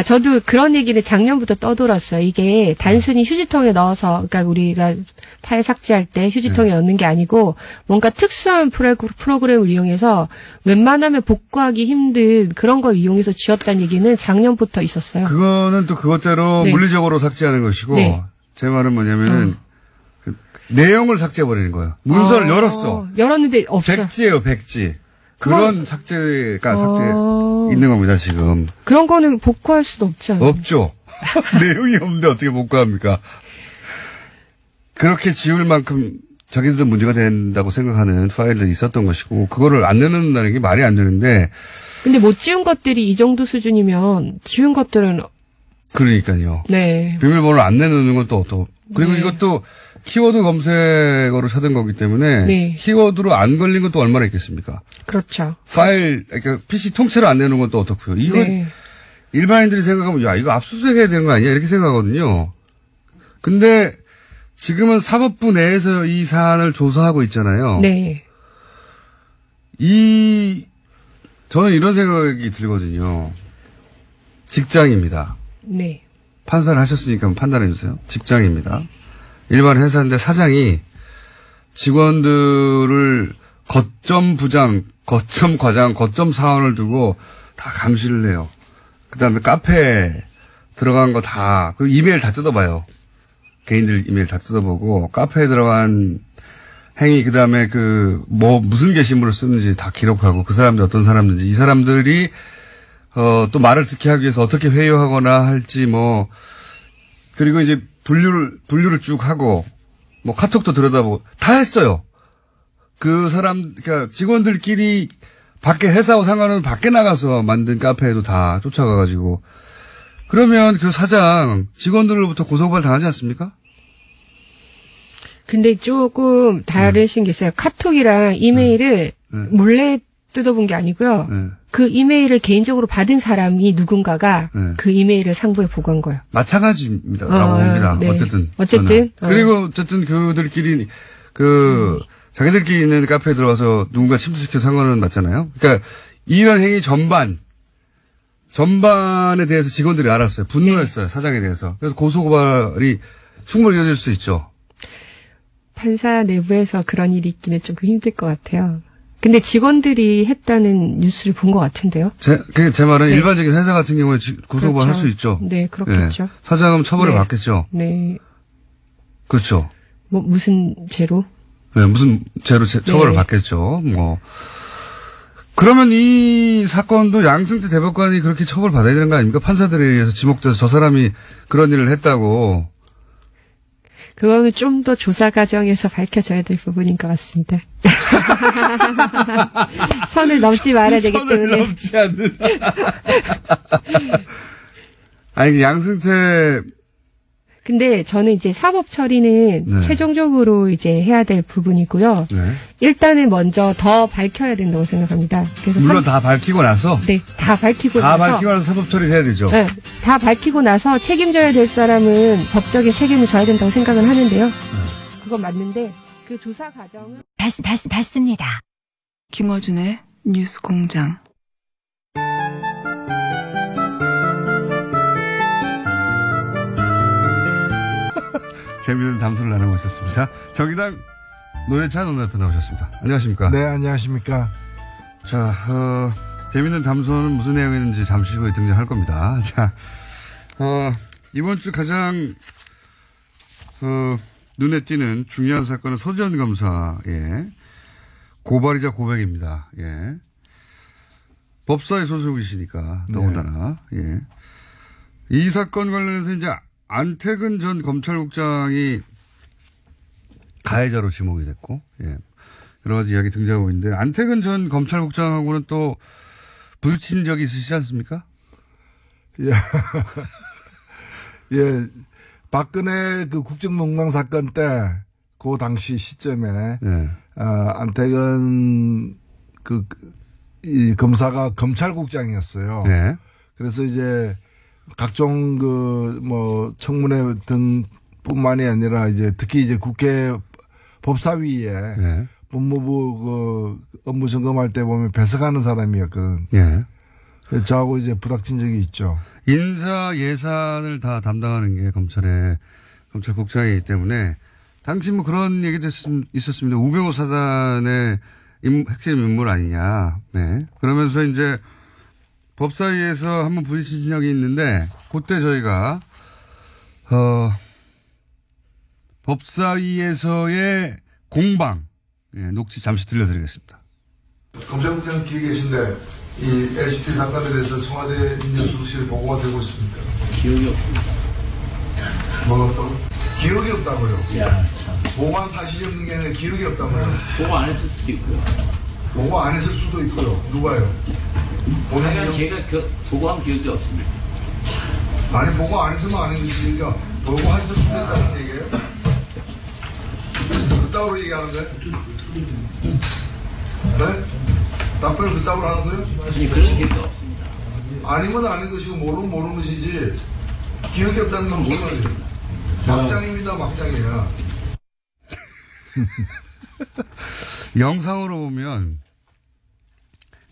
저도 그런 얘기는 작년부터 떠돌았어요. 이게 단순히 휴지통에 넣어서, 그러니까 우리가 파일 삭제할 때 휴지통에 넣는 게 아니고 뭔가 특수한 프로그램을 이용해서 웬만하면 복구하기 힘든 그런 걸 이용해서 지웠다는 얘기는 작년부터 있었어요. 그거는 또 그것대로 네. 물리적으로 삭제하는 것이고 네. 제 말은 뭐냐면은 그 내용을 삭제해버리는 거예요. 문서를 열었어. 열었는데 없어요. 백지예요, 백지. 그런 삭제가 삭제 어. 있는 겁니다, 지금. 그런 거는 복구할 수도 없지 않아요? 없죠. 내용이 없는데 어떻게 복구합니까? 그렇게 지울 만큼 자기들도 문제가 된다고 생각하는 파일들이 있었던 것이고, 그거를 안 내놓는다는 게 말이 안 되는데. 근데 못 지운 것들이 이 정도 수준이면 지운 것들은. 그러니까요. 네. 비밀번호를 안 내놓는 건 또. 그리고 네. 이것도 키워드 검색어로 찾은 거기 때문에. 네. 키워드로 안 걸린 건 또 얼마나 있겠습니까? 그렇죠. 파일, 그러니까 PC 통째로 안 내놓은 건 또 어떻고요? 이건 네. 일반인들이 생각하면, 야, 이거 압수수색 해야 되는 거 아니야? 이렇게 생각하거든요. 근데 지금은 사법부 내에서 이 사안을 조사하고 있잖아요. 네. 저는 이런 생각이 들거든요. 직장입니다. 네. 판사를 하셨으니까 판단해 주세요. 직장입니다. 일반 회사인데 사장이 직원들을 거점 부장, 거점 과장, 거점 사원을 두고 다 감시를 해요. 그 다음에 카페에 들어간 거 다, 그 이메일 다 뜯어봐요. 개인들 이메일 다 뜯어보고, 카페에 들어간 행위, 그 다음에 무슨 게시물을 쓰는지 다 기록하고, 그 사람들 어떤 사람인지, 이 사람들이, 또 말을 듣게 하기 위해서 어떻게 회유하거나 할지, 그리고 이제 분류를 쭉 하고, 카톡도 들여다보고, 다 했어요. 그러니까 직원들끼리 밖에 회사하고 상관없는 밖에 나가서 만든 카페에도 다 쫓아가가지고, 그러면 그 사장 직원들로부터 고소고발 당하지 않습니까? 근데 조금 다르신 게 있어요. 카톡이랑 이메일을 몰래 뜯어본 게 아니고요. 네. 그 이메일을 개인적으로 받은 사람이 누군가가 그 이메일을 상부에 보고한 거예요. 마찬가지입니다. 라고 봅니다. 네. 어쨌든. 그리고 어쨌든 그들끼리 자기들끼리 있는 카페에 들어가서 누군가 침투시켜 상관은 맞잖아요. 그러니까 이런 행위 전반에 대해서 직원들이 알았어요. 분노했어요. 사장에 대해서. 그래서 고소고발이 충분히 이어질 수 있죠. 판사 내부에서 그런 일이 있기는 조금 힘들 것 같아요. 근데 직원들이 했다는 뉴스를 본 것 같은데요. 제 말은 일반적인 회사 같은 경우에 고소고발 할 수 있죠. 네, 그렇겠죠. 네. 사장은 처벌을 받겠죠. 네. 그렇죠. 무슨 죄로? 네, 무슨 죄로 처벌을 받겠죠. 그러면 이 사건도 양승태 대법관이 그렇게 처벌받아야 되는 거 아닙니까? 판사들에 의해서 지목돼서 저 사람이 그런 일을 했다고. 그거는 좀 더 조사 과정에서 밝혀져야 될 부분인 것 같습니다. 선을 넘지 말아야 되기 때문에. 선을 넘지 않는. 아니, 양승태. 근데 저는 이제 사법 처리는 최종적으로 이제 해야 될 부분이고요. 네. 일단은 먼저 더 밝혀야 된다고 생각합니다. 그래서 물론 다 밝히고 나서? 네, 다 밝히고 나서 사법 처리를 해야 되죠. 네, 다 밝히고 나서 책임져야 될 사람은 법적인 책임을 져야 된다고 생각은 하는데요. 그건 맞는데 그 조사 과정은 닿습니다. 김어준의 뉴스 공장. 재미있는 담소를 나누고 있었습니다. 정의당 노회찬 원내대표 나오셨습니다. 안녕하십니까? 네, 안녕하십니까? 자, 재미있는 담소는 무슨 내용이었는지 잠시 후에 등장할 겁니다. 자, 이번 주 가장 눈에 띄는 중요한 사건은 서지현 검사의 고발이자 고백입니다. 예. 법사위 소속이시니까 더군다나. 예. 이 사건 관련해서 이제 안태근 전 검찰국장이 가해자로 지목이 됐고, 예. 여러 가지 이야기 등장하고 있는데, 안태근 전 검찰국장하고는 또 부딪힌 적이 있으시지 않습니까? 예. 예. 박근혜 그 국정농단 사건 때, 그 당시 시점에, 안태근 이 검사가 검찰국장이었어요. 네. 그래서 이제 각종 청문회 등뿐만이 아니라 이제 특히 이제 국회 법사위에 법무부 업무 점검할 때 보면 배석하는 사람이었거든. 예. 저하고 이제 부닥친 적이 있죠. 인사 예산을 다 담당하는 게 검찰국장이기 때문에 당시 뭐 그런 얘기도 있었습니다. 우병우 사단의 핵심 인물 아니냐. 네. 그러면서 이제 법사위에서 한번 부딪힌 적이 있는데 그때 저희가 법사위에서의 공방 녹취 잠시 들려드리겠습니다. 검찰국장 뒤에 계신데 이 LCT 사건에 대해서 청와대 민정수석실 보고가 되고 있습니다. 기억이 없습니다. 뭐가 없다고? 기억이 없다고요? 야, 참. 보고한 사실이 없는 게 아니라 기억이 없다고요? 보고 안 했을 수도 있고요. 보고 안 했을 수도 있고요. 누가요? 그러니까 제가 보고한 기억이 없습니다. 아니 보고 안 했으면 안 했으니까 보고 했을 수도 있다는 얘기예요? 그따위로 얘기하는 거예요? 네? 답변을 그따위로 하는 거예요? 아니, 그런 기억이 없습니다. 아니면 아닌 것이고 모르면 모르는 것이지 기억이 없다는 건 무슨 말이에요? 막장입니다. 막장이에요. 영상으로 보면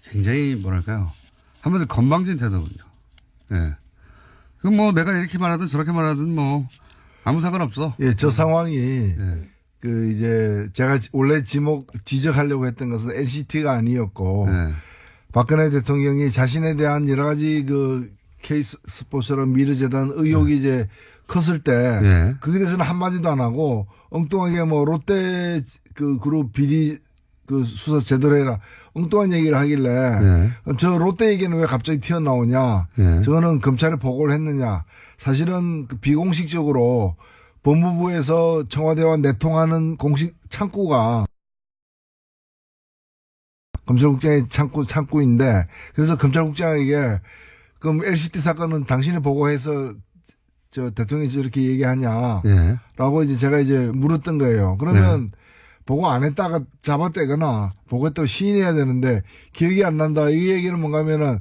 굉장히 뭐랄까요. 한마디로 건방진 태도군요. 예. 그럼 뭐 내가 이렇게 말하든 저렇게 말하든 뭐 아무 상관없어. 예, 저 상황이 예. 이제 제가 원래 지적하려고 했던 것은 LCT가 아니었고 예. 박근혜 대통령이 자신에 대한 여러 가지 K 스포츠랑 미르재단 의혹이 이제 컸을 때 예. 거기에 대해서는 한마디도 안 하고 엉뚱하게 뭐 롯데 그룹 비리 수사 제대로 해라 엉뚱한 얘기를 하길래 예. 저 롯데 얘기는 왜 갑자기 튀어나오냐 예. 저거는 검찰에 보고를 했느냐 사실은 비공식적으로 법무부에서 청와대와 내통하는 공식 창구가 검찰국장의 창구인데 그래서 검찰국장에게 그럼 LCT 사건은 당신이 보고해서 저 대통령이 저렇게 얘기하냐 예. 라고 이제 제가 이제 물었던 거예요. 그러면 보고 안 했다가 잡아떼거나 보고했다고 시인해야 되는데 기억이 안 난다. 이 얘기는 뭔가 하면은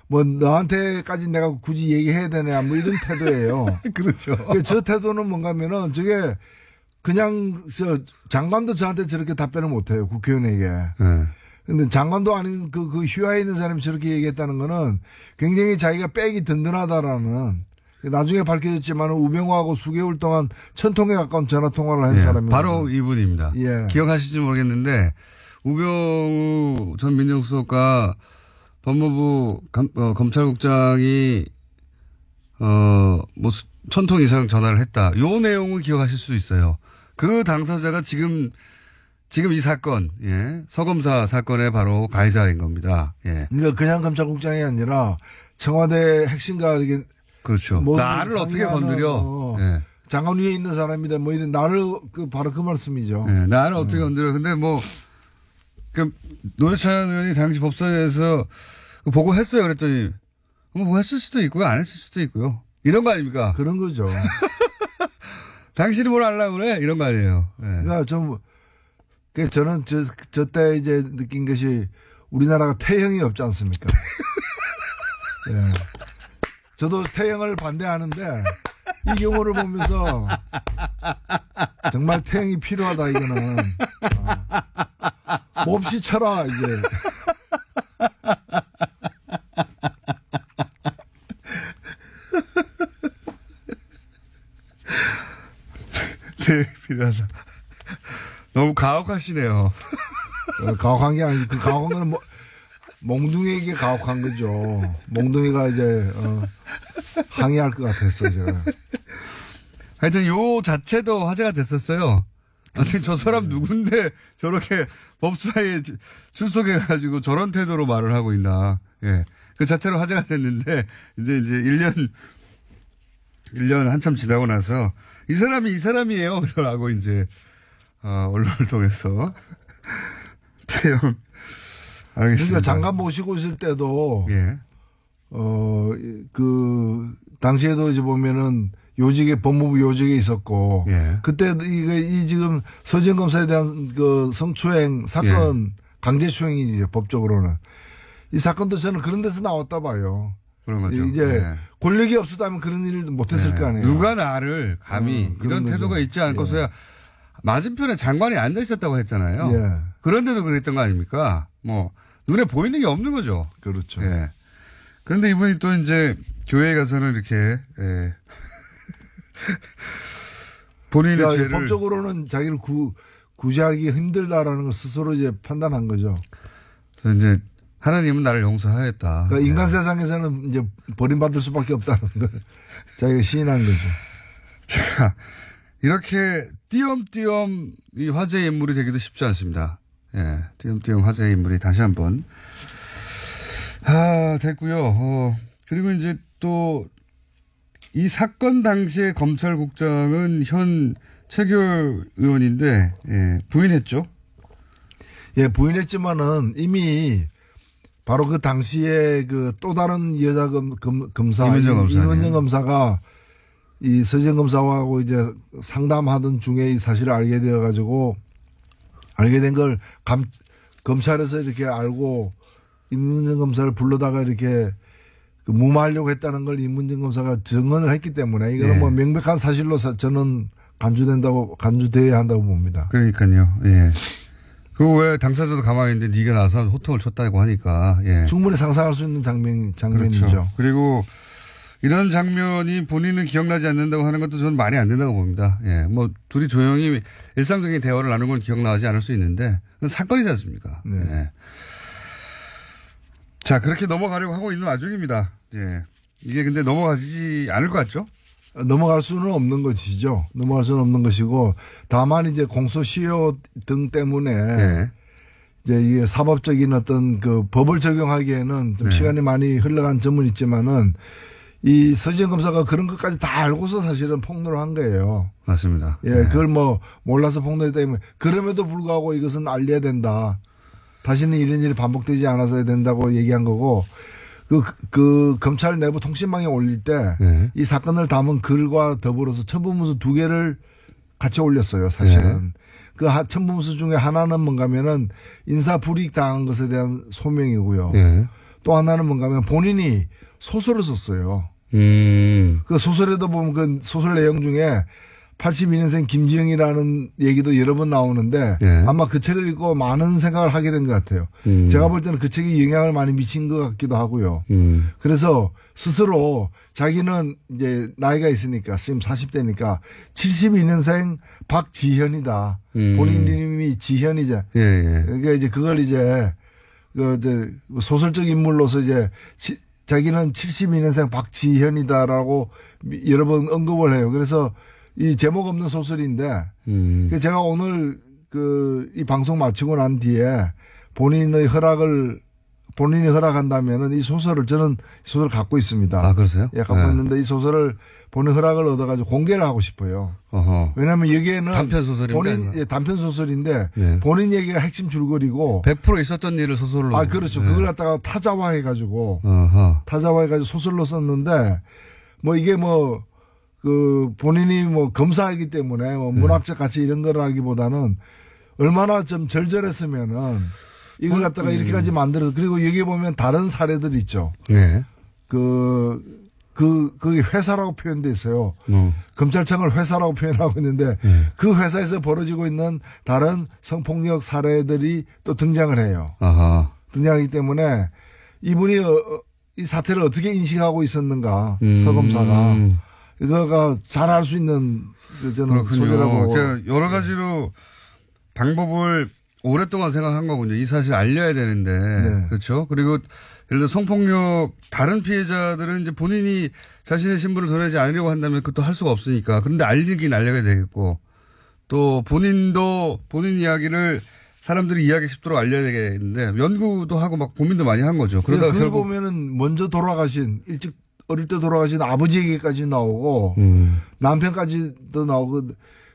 뭐 너한테까지 내가 굳이 얘기해야 되냐 뭐 이런 태도예요. 그렇죠. 저 태도는 뭔가 하면은 저게 그냥 장관도 저한테 저렇게 답변을 못해요. 국회의원에게. 예. 근데 장관도 아닌 그 휘하에 있는 사람이 저렇게 얘기했다는 거는 굉장히 자기가 백이 든든하다라는 나중에 밝혀졌지만 우병우하고 수개월 동안 1000통에 가까운 전화통화를 한 예. 사람입니다. 바로 이분입니다. 예. 기억하실지 모르겠는데 우병우 전 민정수석과 법무부 검찰국장이 뭐 1000통 이상 전화를 했다. 요 내용을 기억하실 수 있어요. 그 당사자가 지금 이 사건, 예, 서검사 사건의 바로 가해자인 겁니다. 예. 그러니까 그냥 검찰국장이 아니라 청와대 핵심가 이게 그렇죠. 나를 어떻게 건드려? 예. 장관 위에 있는 사람이다. 뭐 이런 나를 바로 그 말씀이죠. 예, 나를 어떻게 건드려? 근데 뭐 노회찬 의원이 당시 법사위에서 보고했어요. 그랬더니 뭐 보고했을 수도 있고요, 안 했을 수도 있고요. 이런 거 아닙니까? 그런 거죠. 당신이 뭘 하려고 그래? 이런 거 아니에요. 예. 그러니까 저는 저 때 이제 느낀 것이 우리나라가 태형이 없지 않습니까? 예. 저도 태형을 반대하는데 이 경우를 보면서 정말 태형이 필요하다 이거는 몹시 쳐라 이제. 네, 필요하다. 너무 가혹하시네요. 가혹한 게 아니고 그 가혹한 건 몽둥이에게 가혹한 거죠. 몽둥이가 이제 항의할 것 같았어요. 제가. 하여튼 요 자체도 화제가 됐었어요. 하여튼 저 사람 누군데 저렇게 법사위에 출석해가지고 저런 태도로 말을 하고 있나. 예. 그 자체로 화제가 됐는데 이제 1년 한참 지나고 나서 이 사람이에요. 라고 이제 언론을 통해서 태형 알겠습니다. 그러니까 장관 모시고 있을 때도 예. 당시에도 이제 보면은 법무부 요직에 있었고 예. 그때 이 지금 서지현 검사에 대한 그 성추행 사건 예. 강제추행이죠 법적으로는 이 사건도 저는 그런 데서 나왔다 봐요. 그런 거죠. 이제 예. 권력이 없었다면 그런 일을 못했을 예. 거 아니에요. 누가 나를 감히 이런 거죠. 태도가 있지 않고서야 맞은편에 장관이 앉아 있었다고 했잖아요. 예. 그런데도 그랬던 거 아닙니까? 뭐 눈에 보이는 게 없는 거죠. 그렇죠. 예. 그런데 이분이 또 이제 교회에 가서는 이렇게, 예. 본인의 그러니까 죄를. 법적으로는 자기를 구제하기 힘들다라는 걸 스스로 이제 판단한 거죠. 저 이제 하나님은 나를 용서하였다. 그러니까 인간 네. 세상에서는 이제 버림받을 수밖에 없다는 걸 자기가 시인한 거죠. 자, 이렇게 띄엄띄엄 이 화제의 인물이 되기도 쉽지 않습니다. 예, 띄엄띄엄 화제의 인물이 다시 한번. 됐고요. 그리고 이제 또 이 사건 당시에 검찰국장은 현 최규열 의원인데, 예, 부인했죠? 예, 부인했지만은 이미 바로 그 당시에 그 또 다른 여자 검사, 이문정 검사가 이 서지현 검사하고 이제 상담하던 중에 이 사실을 알게 되어가지고 알게 된 걸 검찰에서 이렇게 알고 이문정 검사를 불러다가 이렇게 무마하려고 했다는 걸 이문정 검사가 증언을 했기 때문에 이거는 예. 뭐 명백한 사실로 저는 간주돼야 한다고 봅니다. 그러니까요. 예. 그거 왜 당사자도 가만히 있는데 네가 나서 호통을 쳤다고 하니까. 예. 충분히 상상할 수 있는 장면이죠. 그렇죠. 그리고 이런 장면이 본인은 기억나지 않는다고 하는 것도 저는 말이 안 된다고 봅니다. 예. 뭐 둘이 조용히 일상적인 대화를 나눈 건 기억나지 않을 수 있는데 그건 사건이지 않습니까? 네. 예. 자, 그렇게 넘어가려고 하고 있는 와중입니다. 예. 이게 근데 넘어가지 않을 것 같죠? 넘어갈 수는 없는 것이죠. 넘어갈 수는 없는 것이고, 다만 이제 공소시효 등 때문에, 예. 이제 이게 사법적인 어떤 그 법을 적용하기에는 좀 네. 시간이 많이 흘러간 점은 있지만은, 이 서지현 검사가 그런 것까지 다 알고서 사실은 폭로를 한 거예요. 맞습니다. 예, 예. 그걸 뭐 몰라서 폭로했다 때문에, 그럼에도 불구하고 이것은 알려야 된다. 다시는 이런 일이 반복되지 않아서야 된다고 얘기한 거고, 그 검찰 내부 통신망에 올릴 때 이 네. 사건을 담은 글과 더불어서 첨부문서 2개를 같이 올렸어요, 사실은. 네. 그 첨부문서 중에 하나는 뭔가면은 인사 불이익 당한 것에 대한 소명이고요. 예. 또 하나는 뭔가면 본인이 소설을 썼어요. 그 소설에도 보면 그 소설 내용 중에 82년생 김지영이라는 얘기도 여러 번 나오는데 예. 아마 그 책을 읽고 많은 생각을 하게 된 것 같아요. 제가 볼 때는 그 책이 영향을 많이 미친 것 같기도 하고요. 그래서 스스로 자기는 이제 나이가 있으니까 지금 40대니까 72년생 박지현이다. 본인 이름이 지현이자. 예, 예. 그러니까 이제 그걸 이제 소설적 인물로서 이제 자기는 72년생 박지현이다라고 여러 번 언급을 해요. 그래서 이 제목 없는 소설인데, 제가 오늘 이 방송 마치고 난 뒤에 본인이 허락한다면은 이 소설을 저는 소설을 갖고 있습니다. 아, 그러세요? 예, 갖고 있는데 이 소설을 본인 허락을 얻어가지고 공개를 하고 싶어요. 어허. 왜냐하면 여기에는 단편 소설인데 단편 소설인데 예. 본인 얘기가 핵심 줄거리고 100% 있었던 일을 소설로. 아, 그렇죠. 예. 그걸 갖다가 타자화해가지고 어허. 소설로 썼는데 뭐 이게 본인이 검사이기 때문에 문학적 가치 이런 걸 하기보다는 얼마나 좀 절절했으면은 이걸 갖다가 이렇게까지 만들어서 그리고 여기 보면 다른 사례들 있죠. 네. 그게 회사라고 표현돼 있어요. 검찰청을 회사라고 표현하고 있는데 그 회사에서 벌어지고 있는 다른 성폭력 사례들이 또 등장을 해요. 아하. 등장하기 때문에 이분이 이 사태를 어떻게 인식하고 있었는가 서검사가 이거가 잘 알 수 있는 저는 소리라고. 그러니까 여러 가지로 방법을 오랫동안 생각한 거군요. 이 사실 알려야 되는데. 네. 그렇죠. 그리고 예를 들어 성폭력 다른 피해자들은 이제 본인이 자신의 신분을 드러내지 않으려고 한다면 그것도 할 수가 없으니까. 그런데 알리긴 알려야 되겠고 또 본인도 본인 이야기를 사람들이 이해하기 쉽도록 알려야 되겠는데 연구도 하고 막 고민도 많이 한 거죠. 그러다가 그걸 결국 보면은 먼저 돌아가신 일찍 어릴 때 돌아가신 아버지 얘기까지 나오고 남편까지도 나오고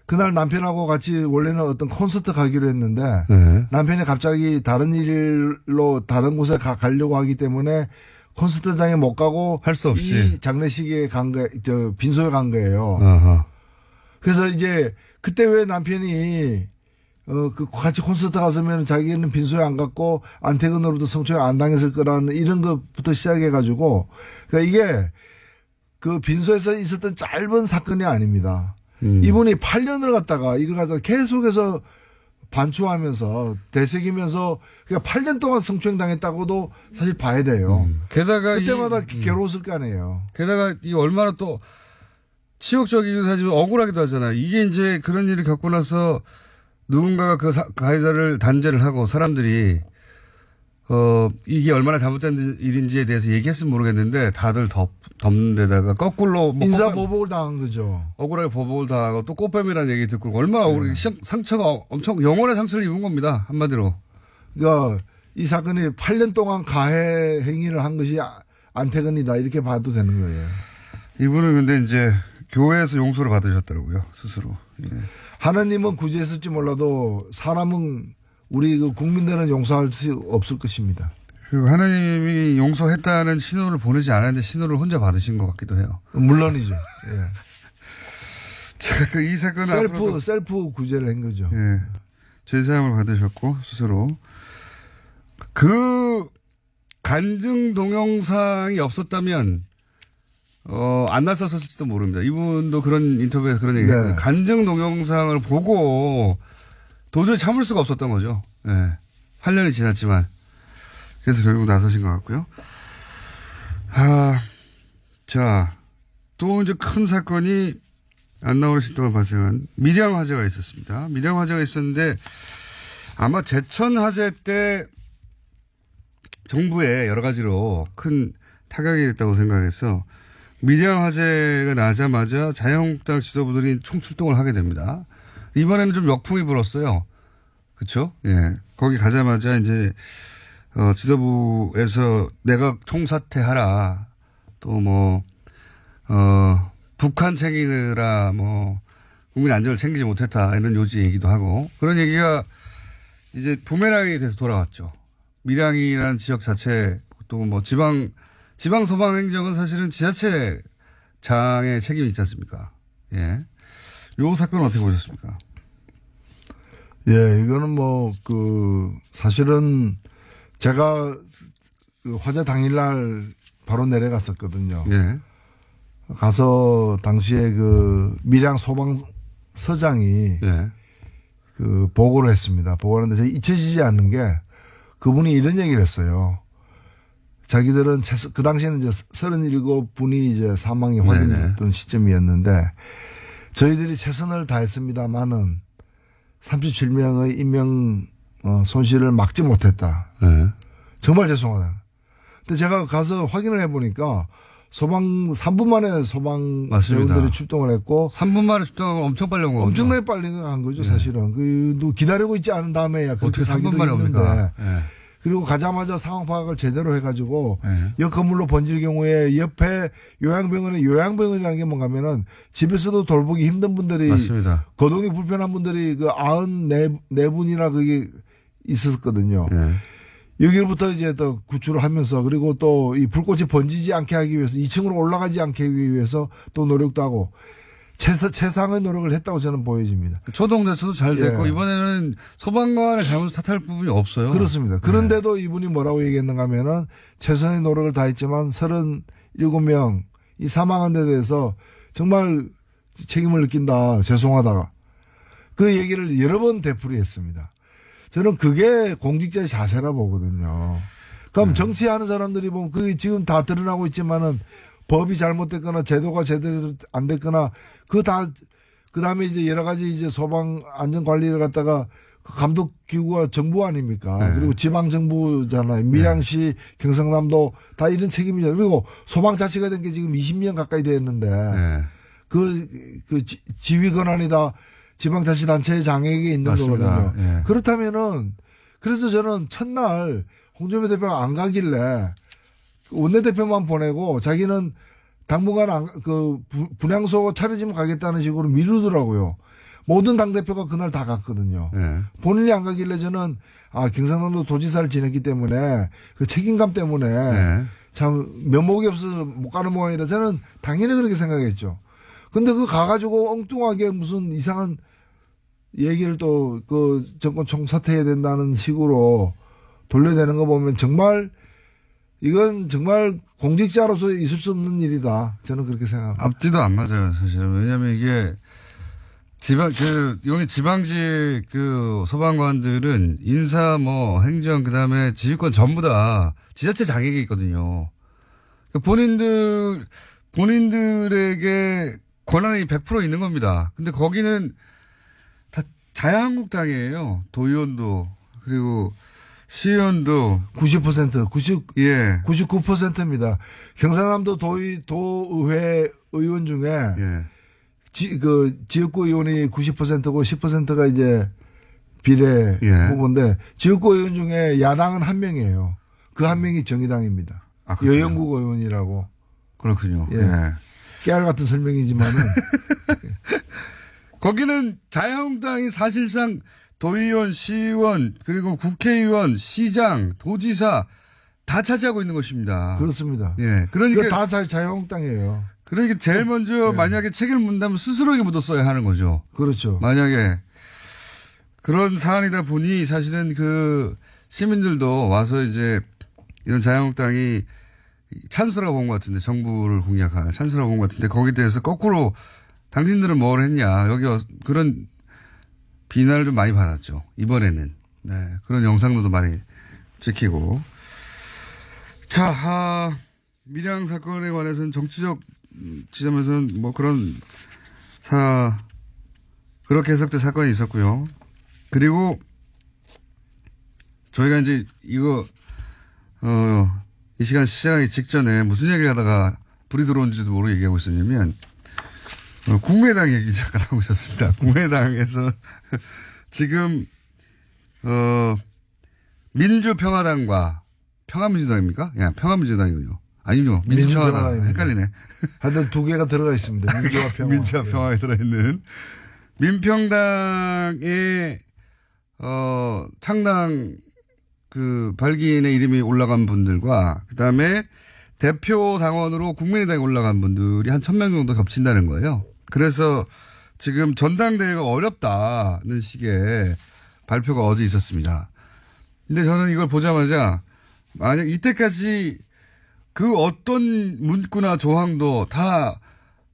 그날 남편하고 같이 원래는 어떤 콘서트 가기로 했는데 네. 남편이 갑자기 다른 일로 다른 곳에 가려고 하기 때문에 콘서트장에 못 가고 할 수 없이 이 장례식에 빈소에 간 거예요. 아하. 그래서 이제 그때 왜 남편이 같이 콘서트 갔으면 자기는 빈소에 안 갔고 안태근으로부터 성추행 안 당했을 거라는 이런 것부터 시작해가지고 그러니까 이게 그 빈소에서 있었던 짧은 사건이 아닙니다. 이분이 8년을 갖다가 이걸 갖다가 계속해서 반추하면서 되새기면서 그냥 8년 동안 성추행 당했다고도 사실 봐야 돼요. 게다가 그때마다 괴로웠을 거 아니에요. 게다가 이 얼마나 또 치욕적이기도 하지만 억울하기도 하잖아요. 이게 이제 그런 일을 겪고 나서 누군가가 그 가해자를 단죄를 하고 사람들이 이게 얼마나 잘못된 일인지에 대해서 얘기했으면 모르겠는데 다들 덮는 데다가 거꾸로 뭐 인사보복을 당한 거죠. 억울하게 보복을 당하고 또 꽃뱀이라는 얘기 듣고 얼마나 억울하게 상처가 엄청 영혼의 상처를 입은 겁니다. 한마디로. 그러니까 이 사건이 8년 동안 가해 행위를 한 것이 안태근이다 이렇게 봐도 되는 거예요. 이분은 근데 이제 교회에서 용서를 받으셨더라고요. 스스로. 예. 하나님은 구제했을지 몰라도 사람은 우리 그 국민들은 용서할 수 없을 것입니다. 그리고 하나님이 용서했다는 신호를 보내지 않았는데 신호를 혼자 받으신 것 같기도 해요. 물론이죠. 예. 제가 그 이 사건은 셀프 구제를 한 거죠. 예. 죄사함을 받으셨고 스스로 그 간증 동영상이 없었다면 안 났었을지도 모릅니다. 이분도 그런 인터뷰에서 그런 얘기했거든요. 네. 간증 동영상을 보고 도저히 참을 수가 없었던 거죠. 예. 8년이 지났지만. 그래서 결국 나서신 것 같고요. 자, 또 이제 큰 사건이 안 나오는 동안 발생한 밀양 화재가 있었습니다. 밀양 화재가 있었는데 아마 제천 화재 때 정부에 여러 가지로 큰 타격이 됐다고 생각해서 밀양 화재가 나자마자 자유한국당 지도부들이 총출동을 하게 됩니다. 이번에는 좀 역풍이 불었어요. 그쵸? 예. 거기 가자마자 이제, 지도부에서 내각 총사퇴하라. 또 뭐, 북한 챙기느라 뭐, 국민 안전을 챙기지 못했다. 이런 요지 얘기도 하고. 그런 얘기가 이제 부메랑이 돼서 돌아왔죠. 밀양이라는 지역 자체, 또 뭐 지방 소방 행정은 사실은 지자체장의 책임이 있지 않습니까? 예. 요 사건은 어떻게 보셨습니까? 예, 이거는 사실은 제가 그 화재 당일날 바로 내려갔었거든요. 예. 가서 당시에 그 밀양 소방서장이 예. 그 보고를 했습니다. 보고를 했는데 잊혀지지 않는 게 그분이 이런 얘기를 했어요. 자기들은 그 당시에는 이제 37분이 이제 사망이 확인됐던 시점이었는데 저희들이 최선을 다했습니다만은 37명의 인명 손실을 막지 못했다. 네. 정말 죄송하다. 근데 제가 가서 확인을 해보니까 3분 만에 소방대원들이 출동을 했고 3분 만에 출동하면 엄청 빨리 온 거죠. 엄청나게 빨리 간 거죠. 사실은. 기다리고 있지 않은 다음에야 어떻게 3분 만에 옵니까? 네. 그리고 가자마자 상황 파악을 제대로 해가지고 네. 옆 건물로 번질 경우에 옆에 요양병원이라는 게 뭔가 하면은 집에서도 돌보기 힘든 분들이 맞습니다. 거동이 불편한 분들이 그 94분이나 그게 있었거든요. 네. 여기로부터 이제 또 구출을 하면서 그리고 또 이 불꽃이 번지지 않게 하기 위해서 2층으로 올라가지 않게 하기 위해서 또 노력도 하고 최상의 노력을 했다고 저는 보여집니다. 초동대처도 잘 됐고 예. 이번에는 소방관의 잘못을 탓할 부분이 없어요. 그렇습니다. 그런데도 이분이 뭐라고 얘기했는가 하면은 최선의 노력을 다했지만 37명 이 사망한 데 대해서 정말 책임을 느낀다. 죄송하다. 그 얘기를 여러 번 되풀이했습니다. 저는 그게 공직자의 자세라 보거든요. 그럼 정치하는 사람들이 보면 그게 지금 다 드러나고 있지만은 법이 잘못됐거나 제도가 제대로 안 됐거나 그 다음에 이제 여러 가지 이제 소방 안전 관리를 갖다가 그 감독 기구가 정부 아닙니까? 네. 그리고 지방 정부잖아요. 밀양시, 경상남도 다 이런 책임이잖아요. 그리고 소방 자치가 된 게 지금 20년 가까이 됐는데 네. 그 지휘 권한이 다 지방자치단체의 장에게 있는 맞습니다. 거거든요. 예. 그렇다면은 그래서 저는 첫날 홍준표 대표가 안 가길래 원내대표만 보내고 자기는 당분간 분향소 차려지면 가겠다는 식으로 미루더라고요. 모든 당대표가 그날 다 갔거든요. 네. 본인이 안 가길래 저는 경상남도 도지사를 지냈기 때문에 그 책임감 때문에 네. 참 면목이 없어서 못 가는 모양이다. 저는 당연히 그렇게 생각했죠. 근데 가가지고 엉뚱하게 무슨 이상한 얘기를 또 정권 총사퇴해야 된다는 식으로 돌려대는 거 보면 이건 정말 공직자로서 있을 수 없는 일이다. 저는 그렇게 생각합니다. 앞뒤도 안 맞아요, 사실은. 왜냐하면 이게 여기 지방직 소방관들은 인사, 행정, 그 다음에 지휘권 전부 다 지자체 장악이 있거든요. 본인들에게 권한이 100% 있는 겁니다. 근데 거기는 다 자유한국당이에요. 도의원도, 그리고 시의원도. 99%입니다. 경상남도 도의회 의원 중에, 지역구 의원이 90%고 10%가 이제 비례 후보인데, 지역구 의원 중에 야당은 한 명이에요. 그 한 명이 정의당입니다. 여영국 의원이라고. 그렇군요. 깨알 같은 설명이지만은. 거기는 자유한국당이 사실상 도의원, 시의원, 그리고 국회의원, 시장, 도지사 다 차지하고 있는 것입니다. 그렇습니다. 그러니까 다 자유한국당이에요. 그러니까 제일 먼저 만약에 책임을 묻는다면 스스로에게 묻었어야 하는 거죠. 그렇죠. 만약에 그런 사안이다 보니 사실은 시민들도 와서 이제 이런 자유한국당이 찬스라고 본 것 같은데, 정부를 공략할 찬스라고 본 것 같은데, 거기에 대해서 거꾸로 당신들은 뭘 했냐, 그런 비난을 좀 많이 받았죠. 이번에는. 그런 영상도 많이 찍히고. 자, 밀양 사건에 관해서는 정치적 지점에서는 그렇게 해석된 사건이 있었고요. 그리고 저희가 이제 이 시간 시작하기 직전에 무슨 얘기를 하다가 불이 들어온지도 모르고 얘기하고 있었냐면, 국민의당 얘기 잠깐 하고 있었습니다. 국민의당에서 지금, 민주평화당과 평화민주당입니까? 평화민주당이군요. 아니요. 민주평화당. 헷갈리네. 하여튼 두 개가 들어가 있습니다. 민주와 평화. 민주와 평화에 들어있는. 민평당의, 창당, 발기인의 이름이 올라간 분들과, 그 다음에 대표 당원으로 국민의당에 올라간 분들이 한 1000명 정도 겹친다는 거예요. 그래서 지금 전당대회가 어렵다는 식의 발표가 어제 있었습니다. 근데 저는 이걸 보자마자, 만약 이때까지 어떤 문구나 조항도 다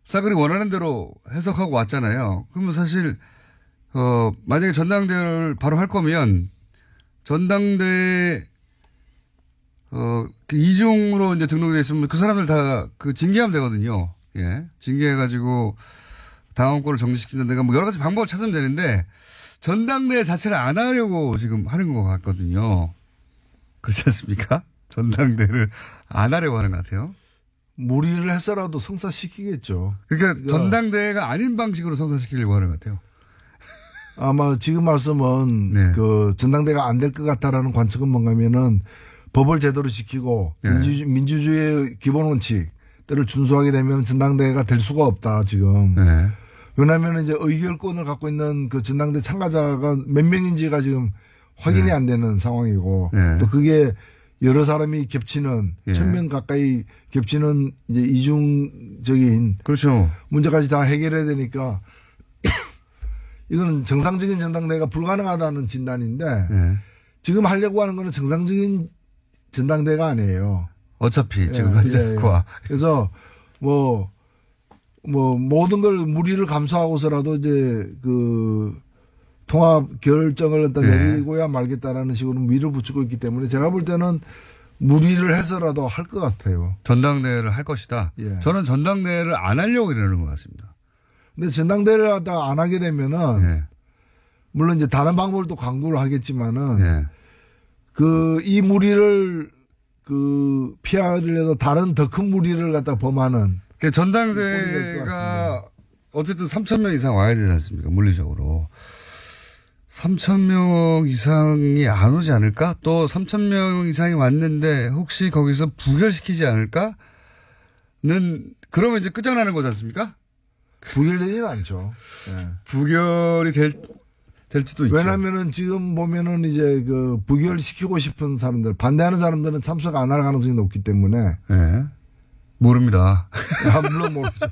싸그리 원하는 대로 해석하고 왔잖아요. 그러면 사실, 만약에 전당대회를 바로 할 거면, 전당대회, 이중으로 이제 등록이 돼 있으면 그 사람들 다 징계하면 되거든요. 징계해가지고 당원권을 정지시키는 데가 여러 가지 방법을 찾으면 되는데, 전당대회 자체를 안 하려고 지금 하는 것 같거든요. 그렇지 않습니까? 전당대회를 안 하려고 하는 것 같아요. 무리를 해서라도 성사시키겠죠. 그러니까 전당대회가 아닌 방식으로 성사시키려고 하는 것 같아요. 아마 지금 말씀은 전당대회가 안 될 것 같다라는 관측은 뭔가면은 법을 제대로 지키고 민주주의의 기본 원칙들을 준수하게 되면 전당대회가 될 수가 없다 지금. 왜냐하면 이제 의결권을 갖고 있는 전당대 참가자가 몇 명인지가 지금 확인이 안 되는 상황이고 또 그게 여러 사람이 겹치는 1000명 가까이 겹치는 이제 이중적인 문제까지 다 해결해야 되니까. 이거는 정상적인 전당대회가 불가능하다는 진단인데 지금 하려고 하는 거는 정상적인 전당대회가 아니에요. 어차피 지금 현재 스코어. 그래서 모든 걸 무리를 감수하고서라도 이제 통합 결정을 내리고야 말겠다라는 식으로 밀어붙이고 있기 때문에 제가 볼 때는 무리를 해서라도 할 것 같아요. 전당대회를 할 것이다. 저는 전당대회를 안 하려고 이러는 것 같습니다. 근데 전당대회를 하다 안 하게 되면은, 물론 이제 다른 방법을 또 강구를 하겠지만은, 이 무리를, 피하려도 다른 더 큰 무리를 갖다 범하는. 전당대회가 어쨌든 3,000명 이상 와야 되지 않습니까? 물리적으로. 3,000명 이상이 안 오지 않을까? 또 3,000명 이상이 왔는데 혹시 거기서 부결시키지 않을까? 그러면 이제 끝장나는 거지 않습니까? 부결되지는 않죠. 부결이 될지도 있죠. 왜냐면은 지금 보면은 이제 부결시키고 싶은 사람들, 반대하는 사람들은 참석 안 할 가능성이 높기 때문에. 모릅니다. 물론 모르죠.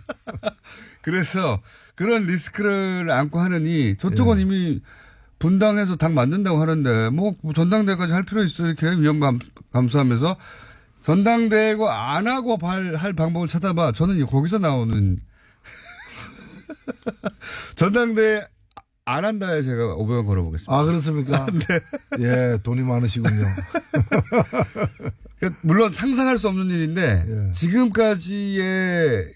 그래서 그런 리스크를 안고 하느니 저쪽은 이미 분당해서 당 만든다고 하는데 전당대회까지 할 필요 있어 이렇게 위험 감수하면서 전당대회가 안 하고 할 방법을 찾아봐. 저는 거기서 나오는 전당대회 안 한다에 제가 500원 걸어보겠습니다. 아, 그렇습니까? 네. 예, 돈이 많으시군요. 물론 상상할 수 없는 일인데, 예. 지금까지의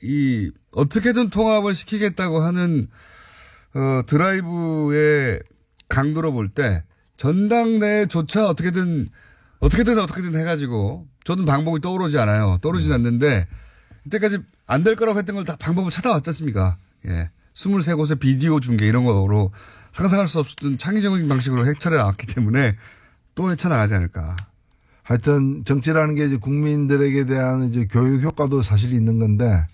어떻게든 통합을 시키겠다고 하는, 드라이브의 강도로 볼 때, 전당대회조차 어떻게든 해가지고, 저는 방법이 떠오르지 않아요. 떠오르진 않는데, 이때까지 안 될 거라고 했던 걸 다 방법을 찾아왔지 않습니까? 예. 23곳의 비디오 중계 이런 거로 상상할 수 없었던 창의적인 방식으로 헤쳐내 나왔기 때문에 또 헤쳐나가지 않을까. 하여튼 정치라는 게 이제 국민들에게 대한 이제 교육 효과도 사실 있는 건데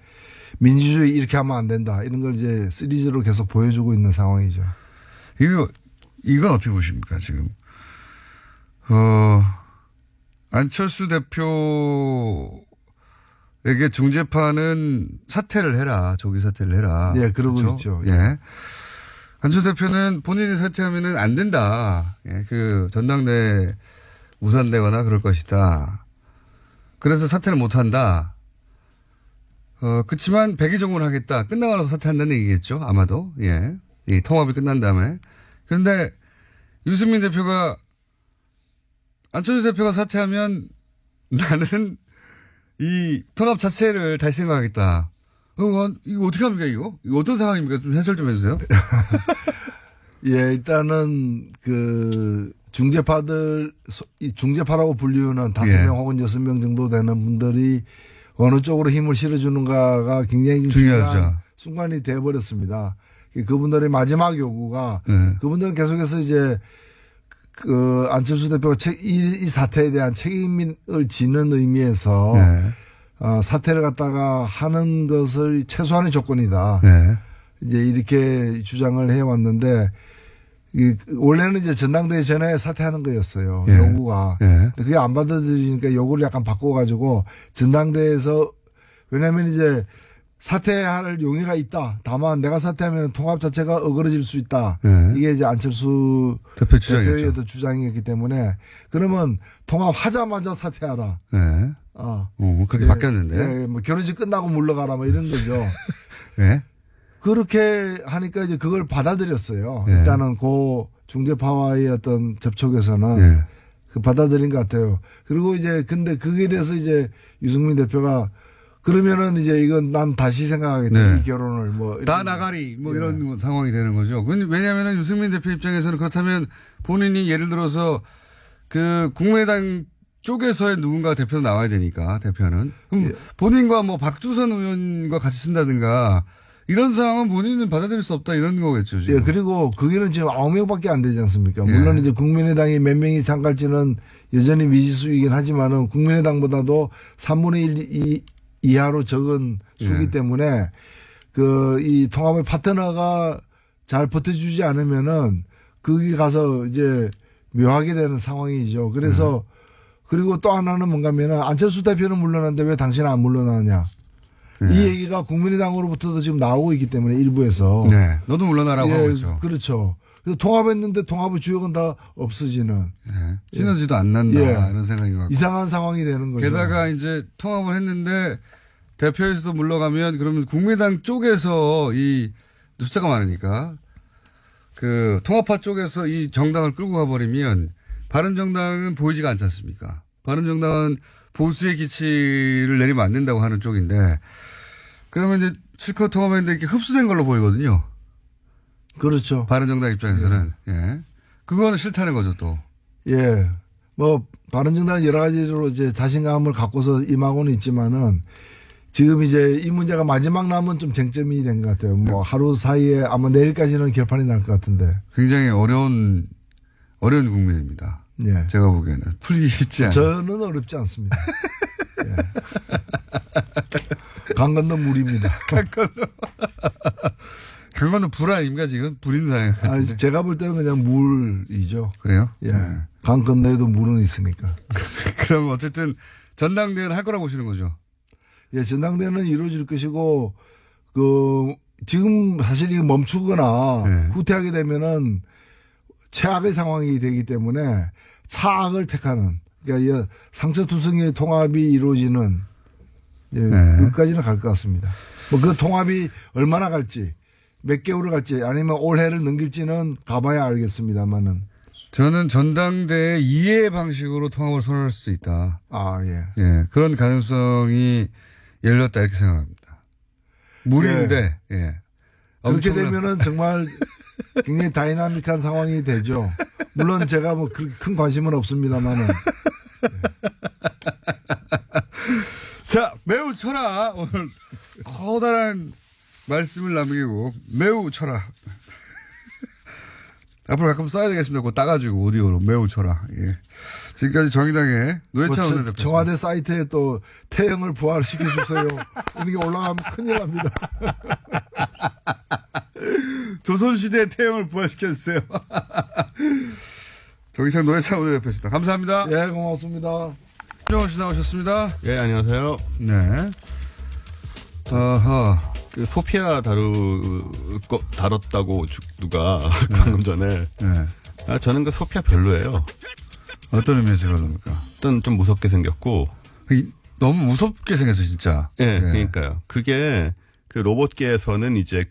민주주의 이렇게 하면 안 된다. 이런 걸 이제 시리즈로 계속 보여주고 있는 상황이죠. 이건 어떻게 보십니까, 지금? 안철수 대표에게 중재파는 사퇴를 해라. 조기 사퇴를 해라. 예, 그러고 그렇죠? 있죠. 예. 안철수 대표는 본인이 사퇴하면은 안 된다. 예, 전당대회 무산되거나 그럴 것이다. 그래서 사퇴를 못 한다. 그치만 백의종군을 하겠다. 끝나고 나서 사퇴한다는 얘기겠죠. 아마도. 예. 이 통합이 끝난 다음에. 그런데 유승민 대표가 안철수 대표가 사퇴하면 나는 이 통합 자체를 다시 생각하겠다. 이거 어떻게 합니까, 이거? 이거 어떤 상황입니까? 좀 해설 좀 해주세요. 예, 일단은 중재파라고 불리우는 5명 예. 혹은 6명 정도 되는 분들이 어느 쪽으로 힘을 실어주는가가 굉장히 중요하죠. 중요한 순간이 되어버렸습니다. 그분들의 마지막 요구가 네. 그분들은 계속해서 이제 안철수 대표가 이 사태에 대한 책임을 지는 의미에서 네. 사퇴를 갖다가 하는 것을 최소한의 조건이다. 네. 이제 이렇게 주장을 해왔는데 원래는 이제 전당대회 전에 사퇴하는 거였어요. 예. 요구가. 예. 근데 그게 안 받아들이니까 요구를 약간 바꿔가지고 전당대회에서 왜냐하면 이제 사퇴할 용의가 있다. 다만 내가 사퇴하면 통합 자체가 어그러질 수 있다. 예. 이게 이제 안철수 대표 주장이었죠. 대표의 주장이었기 때문에 그러면 통합하자마자 사퇴하라. 네. 그렇게 바뀌었는데. 예, 뭐 결혼식 끝나고 물러가라 뭐 이런 거죠. 네. 그렇게 하니까 이제 그걸 받아들였어요. 예. 일단은 중재파와의 어떤 접촉에서는 예. 받아들인 것 같아요. 그리고 이제 근데 그게 대해서 이제 유승민 대표가 그러면은 이제 이건 난 다시 생각하겠다. 네. 이 결혼을 뭐 다 나가리 예. 이런 상황이 되는 거죠. 왜냐하면 유승민 대표 입장에서는 그렇다면 본인이 예를 들어서 국민의당 쪽에서의 누군가 대표 나와야 되니까 대표는 그럼 예. 본인과 뭐 박주선 의원과 같이 쓴다든가 이런 상황은 본인은 받아들일 수 없다 이런 거겠죠. 지금. 예, 그리고 거기는 지금 9명밖에 안 되지 않습니까? 예. 물론 이제 국민의당이 몇 명이 참갈지는 여전히 미지수이긴 하지만은 국민의당보다도 3분의 1 이하로 적은 수기 예. 때문에 이 통합의 파트너가 잘 버텨주지 않으면은 거기 가서 이제 묘하게 되는 상황이죠. 그래서 그리고 또 하나는 뭔가면은 안철수 대표는 물러났는데 왜 당신은 안 물러나냐? 네. 이 얘기가 국민의당으로부터도 지금 나오고 있기 때문에 일부에서. 네. 너도 물러나라고 하고 있죠. 그렇죠. 그래서 통합했는데 통합의 주역은 다 없어지는. 네. 시너지도 안 난다 예. 이런 생각인 것 같고. 이상한 상황이 되는 거죠. 게다가 이제 통합을 했는데 대표에서도 물러가면 그러면 국민의당 쪽에서 이 숫자가 많으니까 통합파 쪽에서 이 정당을 끌고 가버리면 바른정당은 보이지가 않지 않습니까? 바른정당은 보수의 기치를 내리면 안 된다고 하는 쪽인데 그러면 이제 실컷 통합했는데 이렇게 흡수된 걸로 보이거든요. 그렇죠. 바른정당 입장에서는. 예. 그거는 싫다는 거죠, 또. 예. 뭐, 바른정당은 여러 가지로 이제 자신감을 갖고서 임하고는 있지만은 지금 이제 이 문제가 마지막 남은 좀 쟁점이 된 것 같아요. 뭐 하루 사이에 아마 내일까지는 결판이 날 것 같은데. 굉장히 어려운 국민입니다. 예. 제가 보기에는. 풀기 쉽지 않아요. 저는 어렵지 않습니다. 예. 강 건너 물입니다. 강 건너 불 아닙니까, 지금? 불 있는 상황 같은데. 제가 볼 때는 그냥 물이죠. 그래요? 예. 네. 강 건너에도 물은 있으니까. 그럼 어쨌든 전당대회는 할 거라고 보시는 거죠? 예, 전당대회는 이루어질 것이고, 지금 사실 이거 멈추거나 네. 후퇴하게 되면은 최악의 상황이 되기 때문에 차악을 택하는, 그러니까 상처투성이의 통합이 이루어지는, 예, 네. 끝까지는 갈 것 같습니다. 뭐 그 통합이 얼마나 갈지, 몇 개월을 갈지 아니면 올해를 넘길지는 가봐야 알겠습니다만은. 저는 전당대회 이해 방식으로 통합을 선언할 수도 있다. 아, 예. 예, 그런 가능성이 열렸다 이렇게 생각합니다. 무리인데, 예. 그렇게 되면은 정말 굉장히 다이나믹한 상황이 되죠. 물론 제가 뭐 그렇게 큰 관심은 없습니다만은. 자, 매우 쳐라. 오늘 커다란 말씀을 남기고 매우 쳐라. 앞으로 가끔 써야 되겠습니다. 그거 따가지고 오디오로 매우 쳐라. 예. 지금까지 정의당의 노회찬 원내대표. 청와대 사이트에 또 태형을 부활시켜주세요. 이런 게 올라가면 큰일 납니다. 조선시대 태형을 부활시켜주세요. 정의당 노회찬 원내대표였습니다. 감사합니다. 예, 고맙습니다. 김정은 씨 나오셨습니다. 예, 안녕하세요. 네. 아하. 그 소피아 다뤘다고 누가 방금 전에. 네. 아, 저는 그 소피아 별로예요. 어떤 의미에서 그럽니까? 일단 좀 무섭게 생겼고. 너무 무섭게 생겼어, 진짜. 예, 네. 그러니까요. 그게 그 로봇계에서는 이제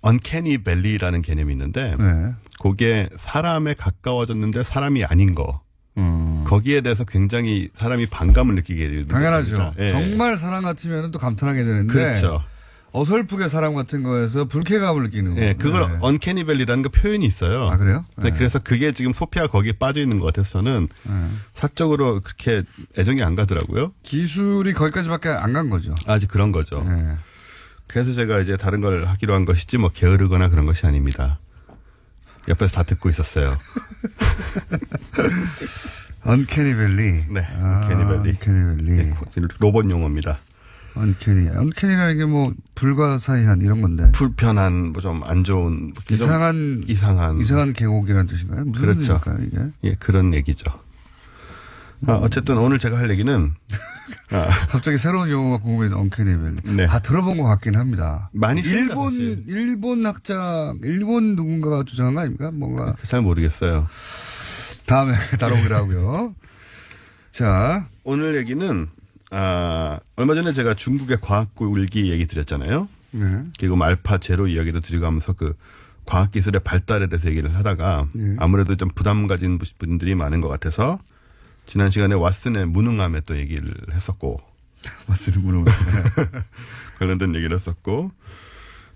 uncanny valley라는 개념이 있는데. 네. 그게 사람에 가까워졌는데 사람이 아닌 거. 거기에 대해서 굉장히 사람이 반감을 느끼게 되는 당연하죠. 예. 정말 사람 같으면 또 감탄하게 되는데. 그렇죠. 어설프게 사람 같은 거에서 불쾌감을 느끼는 거예요. 예, 그걸 uncanny valley라는 그 표현이 있어요. 아, 그래요? 네. 그래서 그게 지금 소피아 거기에 빠져 있는 것 같아서는 사적으로 그렇게 애정이 안 가더라고요. 기술이 거기까지밖에 안 간 거죠. 아직 그런 거죠. 네. 그래서 제가 이제 다른 걸 하기로 한 것이지 뭐 게으르거나 그런 것이 아닙니다. 옆에서 다 듣고 있었어요. 언캐니 밸리. 네, 언캐니 밸리. 언캐니 밸리. 네, 로봇 용어입니다. 언캐니라는 게 뭐 불가사의한 이런 건데. 불편한, 뭐 좀 안 좋은, 이상한 계곡이라는 뜻인가요? 무슨 그렇죠. 뜻일까요, 이게? 예, 그런 얘기죠. 어쨌든 오늘 제가 할 얘기는 갑자기 새로운 용어가 궁금해서 언캐니 밸리. 네. 들어본 것 같긴 합니다. 많이 일본 학자, 일본 누군가가 주장한 거 아닙니까? 뭔가. 잘 모르겠어요. 다음에 다뤄보기로 하고요. 자. 오늘 얘기는, 얼마 전에 제가 중국의 과학굴기 얘기 드렸잖아요. 네. 그리고 알파 제로 이야기도 드리고 하면서 그 과학기술의 발달에 대해서 얘기를 하다가 아무래도 좀 부담 가진 분들이 많은 것 같아서 지난 시간에 왓슨의 무능함에 또 얘기를 했었고. 왓슨의 무능함. 관련된 얘기를 했었고.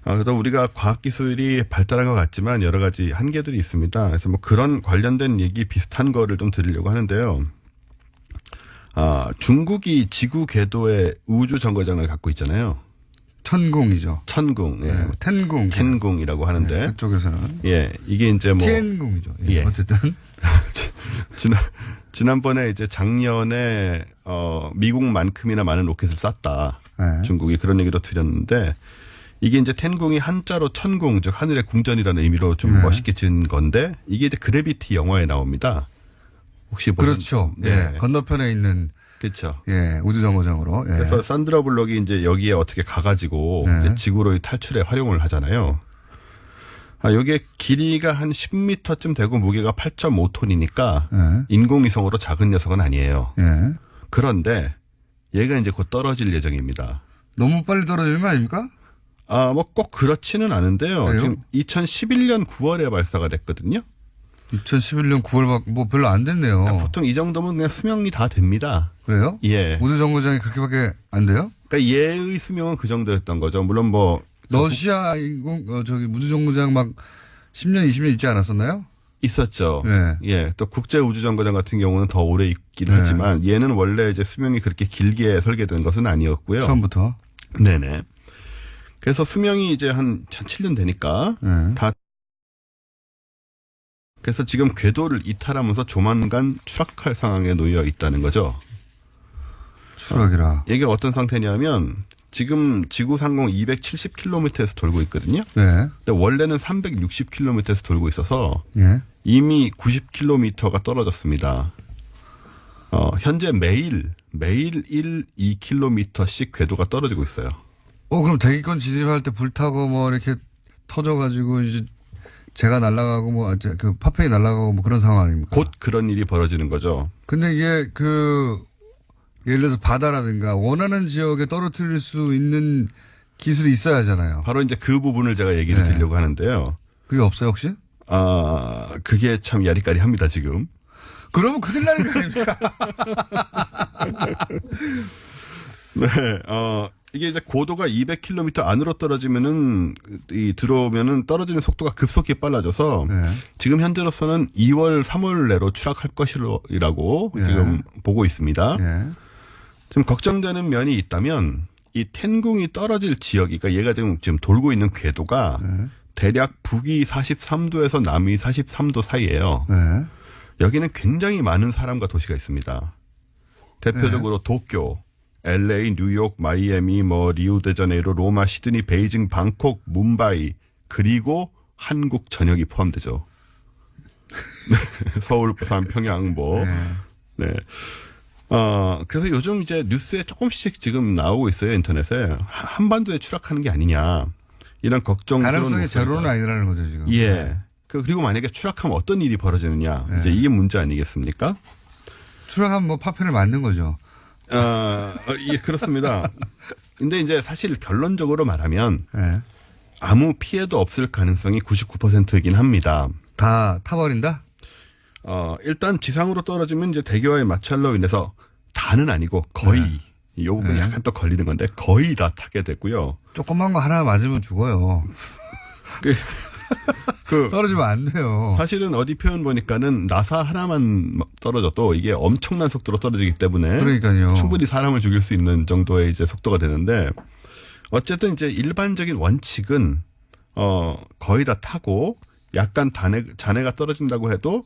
그래서 우리가 과학기술이 발달한 것 같지만 여러 가지 한계들이 있습니다. 그래서 뭐 그런 관련된 얘기 비슷한 거를 좀 드리려고 하는데요. 중국이 지구 궤도의 우주 정거장을 갖고 있잖아요. 천궁이죠. 천궁, 예. 네, 텐궁이라고 하는데. 네, 그쪽에서는. 예, 이게 이제 뭐. 텐궁이죠. 예. 예. 어쨌든. 지난번에 이제 작년에, 미국만큼이나 많은 로켓을 쐈다. 네. 중국이 그런 얘기도 드렸는데, 이게 이제 텐궁이 한자로 천궁, 즉 하늘의 궁전이라는 의미로 좀 멋있게 지은 건데, 이게 이제 그래비티 영화에 나옵니다. 혹시 그렇죠. 예. 건너편에 있는. 그렇죠. 예, 우주정거장으로. 예. 그래서 산드라 블록이 이제 여기에 어떻게 가가지고 이제 지구로의 탈출에 활용을 하잖아요. 여기에 길이가 한 10m쯤 되고 무게가 8.5톤이니까 인공위성으로 작은 녀석은 아니에요. 예. 그런데 얘가 이제 곧 떨어질 예정입니다. 너무 빨리 떨어지는 거 아닙니까? 뭐 꼭 그렇지는 않은데요. 그래요? 지금 2011년 9월에 발사가 됐거든요. 2011년 9월 뭐 별로 안 됐네요. 보통 이 정도면 그냥 수명이 다 됩니다. 그래요? 예. 우주정거장이 그렇게밖에 안 돼요? 그러니까 얘의 수명은 그 정도였던 거죠. 물론 뭐 러시아 우주정거장 막 10년, 20년 있지 않았었나요? 있었죠. 네. 예. 또 국제우주정거장 같은 경우는 더 오래 있긴 하지만 얘는 원래 이제 수명이 그렇게 길게 설계된 것은 아니었고요. 처음부터. 네네. 그래서 수명이 이제 한 7년 되니까 다. 그래서 지금 궤도를 이탈하면서 조만간 추락할 상황에 놓여 있다는 거죠. 추락이라. 이게 어떤 상태냐면 지금 지구 상공 270km에서 돌고 있거든요. 네. 근데 원래는 360km에서 돌고 있어서 이미 90km가 떨어졌습니다. 현재 매일 2km씩 궤도가 떨어지고 있어요. 그럼 대기권 진입할 때 불타고 뭐 이렇게 터져가지고 이제 제가 날아가고 뭐 그 파편이 날아가고 뭐 그런 상황 아닙니까? 곧 그런 일이 벌어지는 거죠. 근데 이게 예를 들어서 바다라든가 원하는 지역에 떨어뜨릴 수 있는 기술이 있어야 하잖아요. 바로 이제 그 부분을 제가 얘기를 드리려고 하는데요. 그게 없어요, 혹시? 그게 참 야리까리합니다, 지금. 그러면 큰일 나는 거 아닙니까? 네, 이게 이제 고도가 200km 안으로 떨어지면은, 들어오면은 떨어지는 속도가 급속히 빨라져서, 지금 현재로서는 2월, 3월 내로 추락할 것이라고 지금 보고 있습니다. 지금 걱정되는 면이 있다면, 이 텐궁이 떨어질 지역이, 그러니까 얘가 지금 돌고 있는 궤도가, 대략 북위 43도에서 남위 43도 사이예요. 여기는 굉장히 많은 사람과 도시가 있습니다. 대표적으로 도쿄, LA, 뉴욕, 마이애미, 리우데자네이루, 로마, 시드니, 베이징, 방콕, 뭄바이, 그리고 한국 전역이 포함되죠. 서울, 부산, 평양, 네. 그래서 요즘 이제 뉴스에 조금씩 지금 나오고 있어요, 인터넷에. 한반도에 추락하는 게 아니냐. 이런 걱정. 가능성이 제로는 아니라는 거죠, 지금. 예. 그리고 만약에 추락하면 어떤 일이 벌어지느냐. 이제 이게 문제 아니겠습니까? 추락하면 파편을 맞는 거죠. 예, 그렇습니다. 근데 이제 사실 결론적으로 말하면 아무 피해도 없을 가능성이 99%이긴 합니다. 다 타버린다? 일단 지상으로 떨어지면 이제 대기와의 마찰로 인해서 다는 아니고 거의 이 부분이 약간 또 걸리는 건데 거의 다 타게 되고요. 조그만 거 하나 맞으면 죽어요. 떨어지면 안 돼요. 사실은 어디 표현 보니까는 나사 하나만 떨어져도 이게 엄청난 속도로 떨어지기 때문에 그러니까요. 충분히 사람을 죽일 수 있는 정도의 이제 속도가 되는데 어쨌든 이제 일반적인 원칙은 거의 다 타고 약간 잔해가 떨어진다고 해도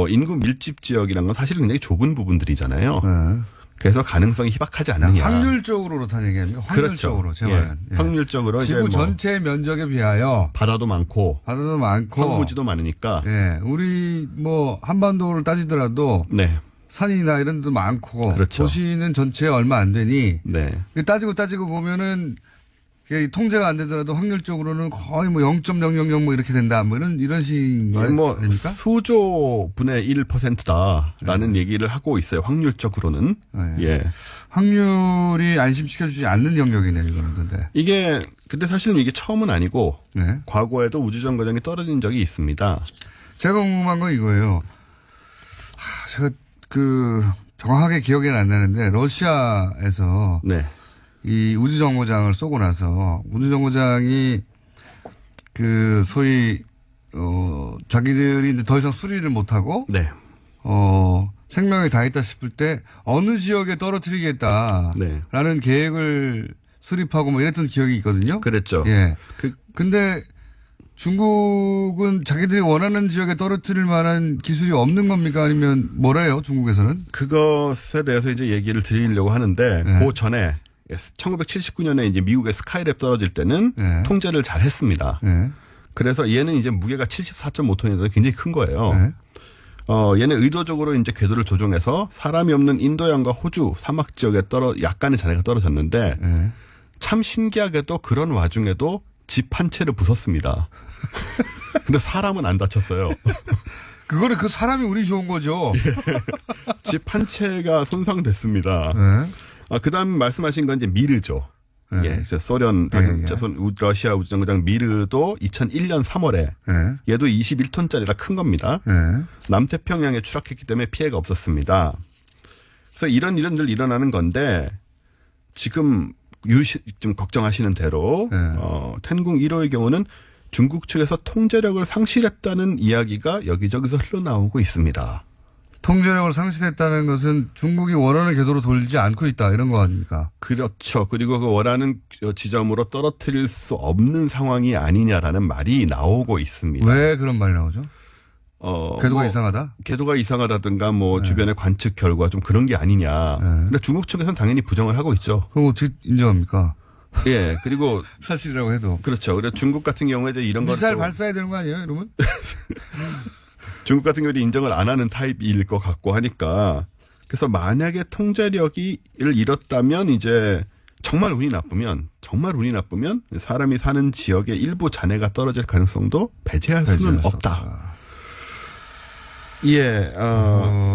인구 밀집 지역이란 건 사실은 굉장히 좁은 부분들이잖아요. 그래서 가능성이 희박하지 않느냐. 확률적으로 그렇다는 얘기 아닙니까? 확률적으로, 그렇죠. 제 말은. 확률적으로 지구 전체 면적에 비하여. 바다도 많고. 황무지도 많으니까. 우리 한반도를 따지더라도. 산이나 이런 데도 많고. 그렇죠. 도시는 전체에 얼마 안 되니. 네. 따지고 보면은. 통제가 안 되더라도 확률적으로는 거의 0.000 이렇게 된다. 이런 식인 거 아닙니까? 수조 분의 1%다라는 얘기를 하고 있어요. 확률적으로는. 확률이 안심시켜주지 않는 영역이네요, 이거는 근데. 근데 사실은 이게 처음은 아니고, 과거에도 우주정거장이 떨어진 적이 있습니다. 제가 궁금한 건 이거예요. 제가 정확하게 기억에는 안 나는데, 러시아에서. 이 우주정거장을 쏘고 나서 우주정거장이 소위 자기들이 이제 더 이상 수리를 못하고 생명이 다 있다 싶을 때 어느 지역에 떨어뜨리겠다라는 계획을 수립하고 이랬던 기억이 있거든요. 그랬죠. 근데 중국은 자기들이 원하는 지역에 떨어뜨릴 만한 기술이 없는 겁니까? 아니면 뭐래요, 중국에서는? 그것에 대해서 이제 얘기를 드리려고 하는데 그 전에 1979년에 이제 미국의 스카이랩 떨어질 때는 통제를 잘 했습니다. 그래서 얘는 이제 무게가 74.5톤이라서 굉장히 큰 거예요. 얘는 의도적으로 이제 궤도를 조종해서 사람이 없는 인도양과 호주 사막 지역에 약간의 잔해가 떨어졌는데 참 신기하게도 그런 와중에도 집 한 채를 부쉈습니다. 근데 사람은 안 다쳤어요. 그거는 그 사람이 운이 좋은 거죠. 집 한 채가 손상됐습니다. 그 다음 말씀하신 건 이제 미르죠. 소련, 러시아 우주정거장 미르도 2001년 3월에 얘도 21톤짜리라 큰 겁니다. 남태평양에 추락했기 때문에 피해가 없었습니다. 그래서 이런 일은 일어나는 건데 지금 좀 걱정하시는 대로 텐궁 1호의 경우는 중국 측에서 통제력을 상실했다는 이야기가 여기저기서 흘러나오고 있습니다. 통제력을 상실했다는 것은 중국이 원하는 궤도로 돌지 않고 있다 이런 거 아닙니까? 그렇죠. 그리고 그 원하는 지점으로 떨어뜨릴 수 없는 상황이 아니냐라는 말이 나오고 있습니다. 왜 그런 말이 나오죠? 궤도가 이상하다? 궤도가 이상하다든가 주변의 관측 결과 좀 그런 게 아니냐. 근데 중국 측에서는 당연히 부정을 하고 있죠. 그럼 어떻게 인정합니까? 그리고 사실이라고 해도. 그렇죠. 그래서 중국 같은 경우에 이제 이런 거 미사일 발사해야 되는 거 아니에요, 이러면? 중국 같은 경우는 인정을 안 하는 타입일 것 같고 하니까 그래서 만약에 통제력을 잃었다면 이제 정말 운이 나쁘면 사람이 사는 지역의 일부 잔해가 떨어질 가능성도 배제할 수는 없다. 예,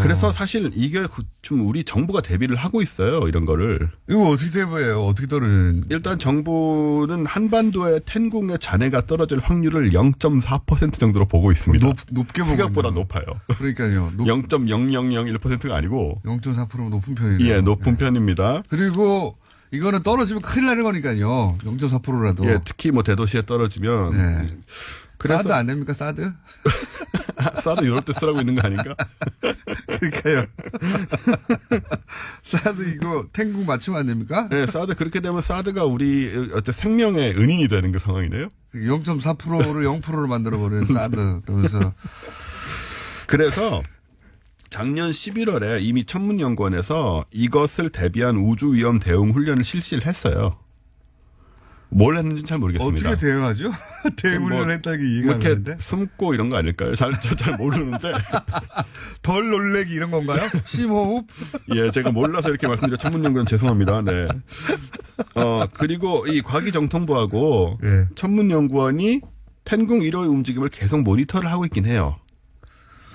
그래서 사실 이게 좀 우리 정부가 대비를 하고 있어요, 이런 거를. 이거 어떻게 대비해요? 어떻게 떨어지는? 일단 정부는 한반도에 텐궁의 잔해가 떨어질 확률을 0.4% 정도로 보고 있습니다. 높게 보고 생각보다 높아요. 그러니까요. 0.0001%가 아니고 0.4%면 높은 편이에요. 예, 높은 편입니다. 그리고 이거는 떨어지면 큰일 나는 거니까요. 0.4%라도. 예, 특히 뭐 대도시에 떨어지면. 네. 사드 안 됩니까? 사드? 사드 이럴 때 쓰라고 있는 거 아닌가? 그러니까요. 사드 이거 텐궁 맞추면 안 됩니까? 네, 사드 그렇게 되면 사드가 우리 어떤 생명의 은인이 되는 그 상황이네요. 0.4%를 0%로 만들어버리는 사드. 그러면서. 그래서 작년 11월에 이미 천문연구원에서 이것을 대비한 우주위험 대응 훈련을 실시를 했어요. 뭘 했는지는 잘 모르겠습니다. 어떻게 대응하죠? 대응훈련을 했다는 게 이해가 안 되는데? 이렇게 숨고 이런 거 아닐까요? 잘 모르는데. 덜 놀래기 이런 건가요? 심호흡? 예, 제가 몰라서 이렇게 말씀드려 천문연구원 죄송합니다. 네. 그리고 이 과기정통부하고 네. 천문연구원이 텐궁 1호의 움직임을 계속 모니터를 하고 있긴 해요.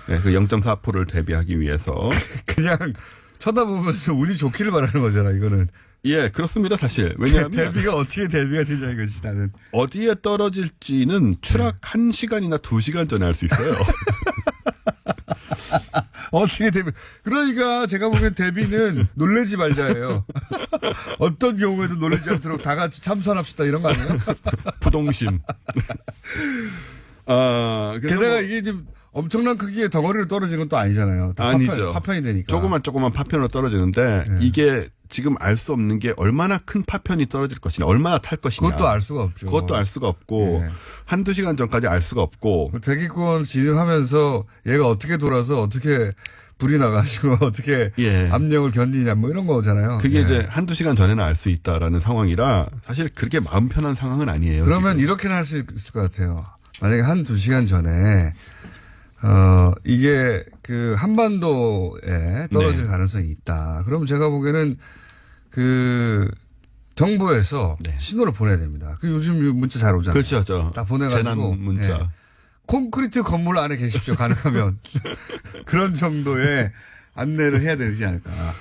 네, 그 0.4%를 대비하기 위해서. 그냥 쳐다보면서 운이 좋기를 바라는 거잖아, 이거는. 예, 그렇습니다, 사실. 왜냐하면. 대비가 어떻게 대비가 되냐 이거지, 나는. 어디에 떨어질지는 추락 1시간이나 2시간 전에 알 수 있어요. 어떻게 대비. 그러니까 제가 보기엔 대비는 놀래지 말자예요. 어떤 경우에도 놀라지 않도록 다 같이 참선합시다, 이런 거 아니에요? 부동심. 게다가 이게 지금 엄청난 크기의 덩어리로 떨어지는 건 또 아니잖아요. 다 아니죠. 파편이 되니까. 조그만 파편으로 떨어지는데 이게 지금 알 수 없는 게 얼마나 큰 파편이 떨어질 것이냐, 얼마나 탈 것이냐. 그것도 알 수가 없죠. 그것도 알 수가 없고 한두 시간 전까지 알 수가 없고. 대기권 진입하면서 얘가 어떻게 돌아서 어떻게 불이 나가지고 어떻게 압력을 견디냐 뭐 이런 거잖아요. 그게 이제 한두 시간 전에는 알 수 있다라는 상황이라 사실 그렇게 마음 편한 상황은 아니에요. 그러면 지금. 이렇게는 할 수 있을 것 같아요. 만약에 한두 시간 전에 이게 그 한반도에 떨어질 가능성이 있다. 그럼 제가 보기에는 그 정부에서 신호를 보내야 됩니다. 그 요즘 문자 잘 오잖아요. 그렇죠. 딱 보내가지고 재난 문자. 콘크리트 건물 안에 계십시오. 가능하면 그런 정도의 안내를 해야 되지 않을까.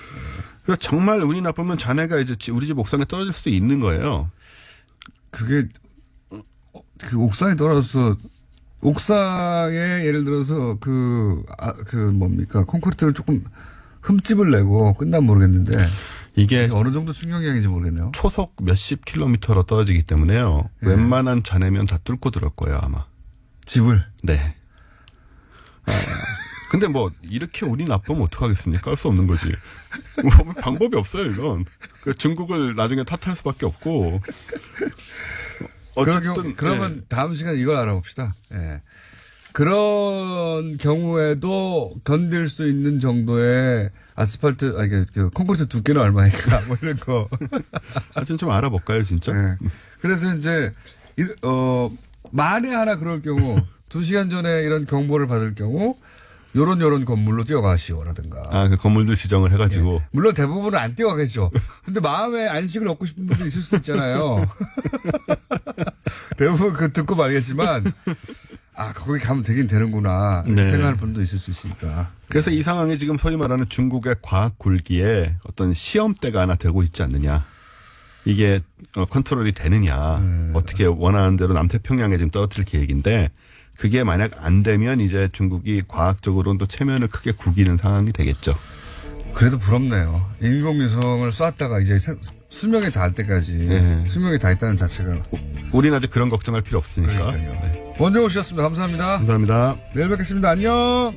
그래서 정말 운이 나쁘면 잔해가 이제 우리 집 옥상에 떨어질 수도 있는 거예요. 그게 그 옥상에 떨어져서 옥상에 예를 들어서 뭡니까 콘크리트를 조금 흠집을 내고 끝나면 모르겠는데 이게 어느 정도 충격량인지 모르겠네요. 초속 몇십 킬로미터로 떨어지기 때문에요. 웬만한 잔해면 다 뚫고 들어올 거예요 아마. 집을? 네. 근데 뭐 이렇게 운이 나쁘면 어떡하겠습니까? 할 수 없는 거지. 뭐 방법이 없어요 이건. 중국을 나중에 탓할 수밖에 없고. 어쨌든 그러면 다음 시간 이걸 알아봅시다. 예. 그런 경우에도 견딜 수 있는 정도의 아스팔트, 콘크리트 두께는 얼마니까, 뭐 이런 거. 하여튼 좀 알아볼까요, 진짜? 예. 그래서 이제, 만에 하나 그럴 경우, 2시간 전에 이런 경보를 받을 경우, 요런 건물로 뛰어가시오라든가. 그 건물들 지정을 해가지고. 예. 물론 대부분은 안 뛰어가겠죠. 근데 마음에 안식을 얻고 싶은 분도 있을 수도 있잖아요. 대부분 듣고 말겠지만, 거기 가면 되긴 되는구나. 생각할 분도 있을 수 있으니까. 그래서 이 상황이 지금 소위 말하는 중국의 과학 굴기에 어떤 시험대가 하나 되고 있지 않느냐. 이게 컨트롤이 되느냐. 어떻게 원하는 대로 남태평양에 지금 떨어뜨릴 계획인데, 그게 만약 안 되면 이제 중국이 과학적으로는 또 체면을 크게 구기는 상황이 되겠죠. 그래도 부럽네요. 인공위성을 쐈다가 이제 수명이 닿을 때까지 수명이 다 있다는 자체가. 우리는 아직 그런 걱정할 필요 없으니까. 원정호 씨였습니다. 감사합니다. 감사합니다. 내일 뵙겠습니다. 안녕.